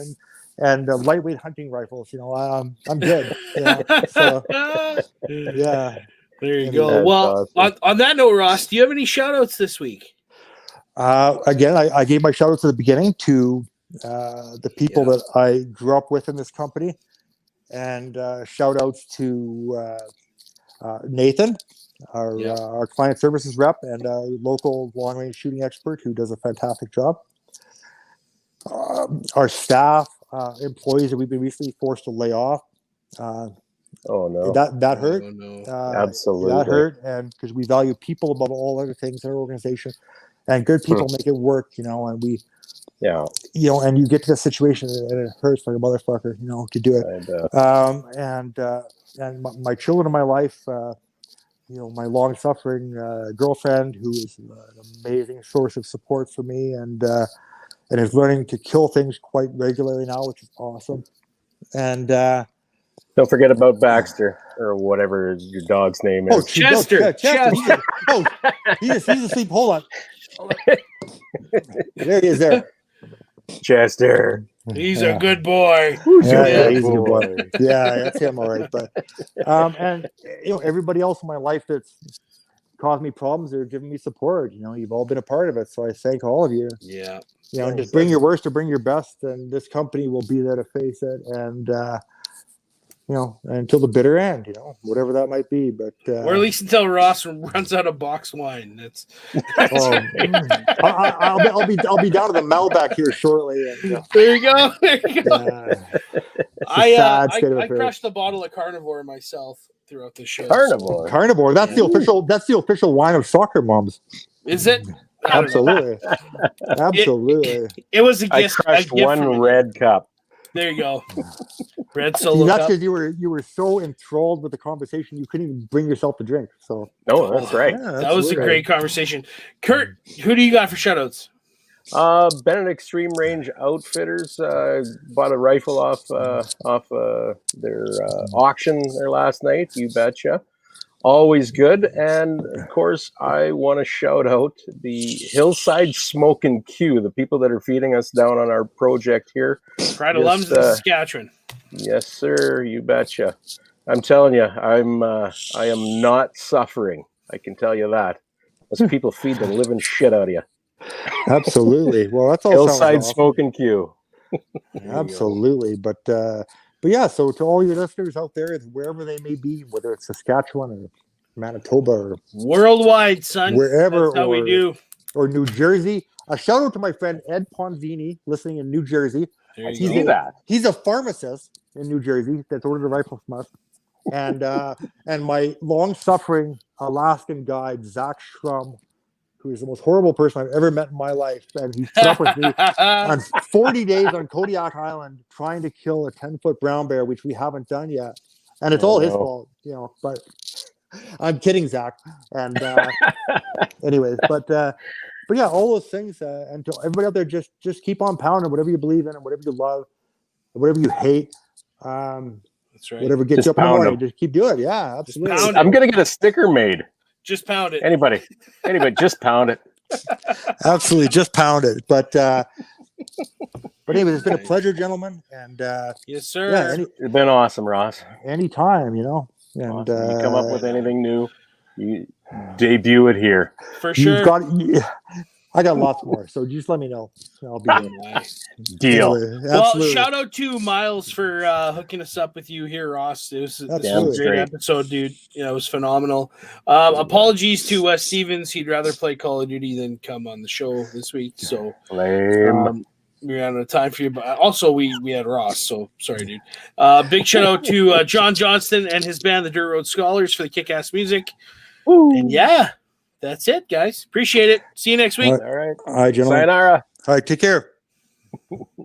and lightweight hunting rifles. I'm good. So yeah, there you go. Well, awesome. on that note, Ross, do you have any shout outs this week? Again, I gave my shout outs at the beginning to the people that I grew up with in this company, and shout outs to Nathan, our client services rep and local long range shooting expert who does a fantastic job. Our staff, employees that we've been recently forced to lay off. Oh no, that hurt. Oh, no. Absolutely, that hurt, and because we value people above all other things in our organization, and good people make it work. And we, and you get to the situation and it hurts like a motherfucker, to do it. And my children in my life, my long suffering girlfriend, who is an amazing source of support for me, and is learning to kill things quite regularly now, which is awesome. And don't forget about Baxter or whatever your dog's name is. Chester. Chester. He's asleep. Hold on. There he is. There. Chester. He's a good boy. He's a good boy. Yeah, that's him. All right, but and everybody else in my life that's caused me problems, they're giving me support. You've all been a part of it, so I thank all of you. Yeah. Just bring your worst or bring your best, and this company will be there to face it. And until the bitter end, whatever that might be. But or at least until Ross runs out of box wine. That's I'll be down to the Melback here shortly. And, there you go. I crushed a bottle of Carnivore myself throughout the show. Carnivore. That's the official wine of soccer moms. Is it? Absolutely. It was a gift. I crushed one red cup. There you go. Red Solo. That's because you were so enthralled with the conversation you couldn't even bring yourself to drink. So that's right. Yeah, that was a great conversation. Kurt, who do you got for shoutouts? Bennett Extreme Range Outfitters bought a rifle off their auction there last night. You betcha. Always good. And of course, I want to shout out the Hillside Smoke and Q, the people that are feeding us down on our project here. Pride of Lums in Saskatchewan. Yes, sir. You betcha. I'm telling you, I am not suffering. I can tell you that. Those people feed the living shit out of you. Absolutely. Well, that's all. Hillside awesome. Smoke and Q. Absolutely. But yeah, so to all your listeners out there, wherever they may be, whether it's Saskatchewan or Manitoba or worldwide, son, wherever, that's how we do. Or New Jersey. A shout out to my friend Ed Ponzini, listening in New Jersey. He's a pharmacist in New Jersey that's ordered a rifle from us. And my long-suffering Alaskan guide, Zach Shrum, who is the most horrible person I've ever met in my life. And he's put up with me on 40 days on Kodiak Island trying to kill a 10-foot brown bear, which we haven't done yet. And it's all his fault, but I'm kidding, Zach. And anyways, but yeah, all those things. And to everybody out there, just keep on pounding whatever you believe in and whatever you love, and whatever you hate. That's right. Whatever gets you up in the morning, just keep doing it. Yeah, absolutely. I'm going to get a sticker made. Just pound it. Anybody, just pound it. Absolutely, just pound it. But anyway, it's been a pleasure, gentlemen. And yes, sir. Yeah, it's been awesome, Ross. Anytime, And awesome. You come up with anything new, you debut it here. For sure. I got lots more, so just let me know. I'll be there. Deal. Well, shout out to Miles for hooking us up with you here, Ross. This was a great episode, dude. It was phenomenal. Apologies to Stevens. He'd rather play Call of Duty than come on the show this week. So lame. We ran out of time for you, but also we had Ross. So sorry, dude. Big shout out to John Johnston and his band, the Dirt Road Scholars, for the kick-ass music. Woo. And yeah. That's it, guys. Appreciate it. See you next week. All right. All right, gentlemen. Sayonara. All right, take care.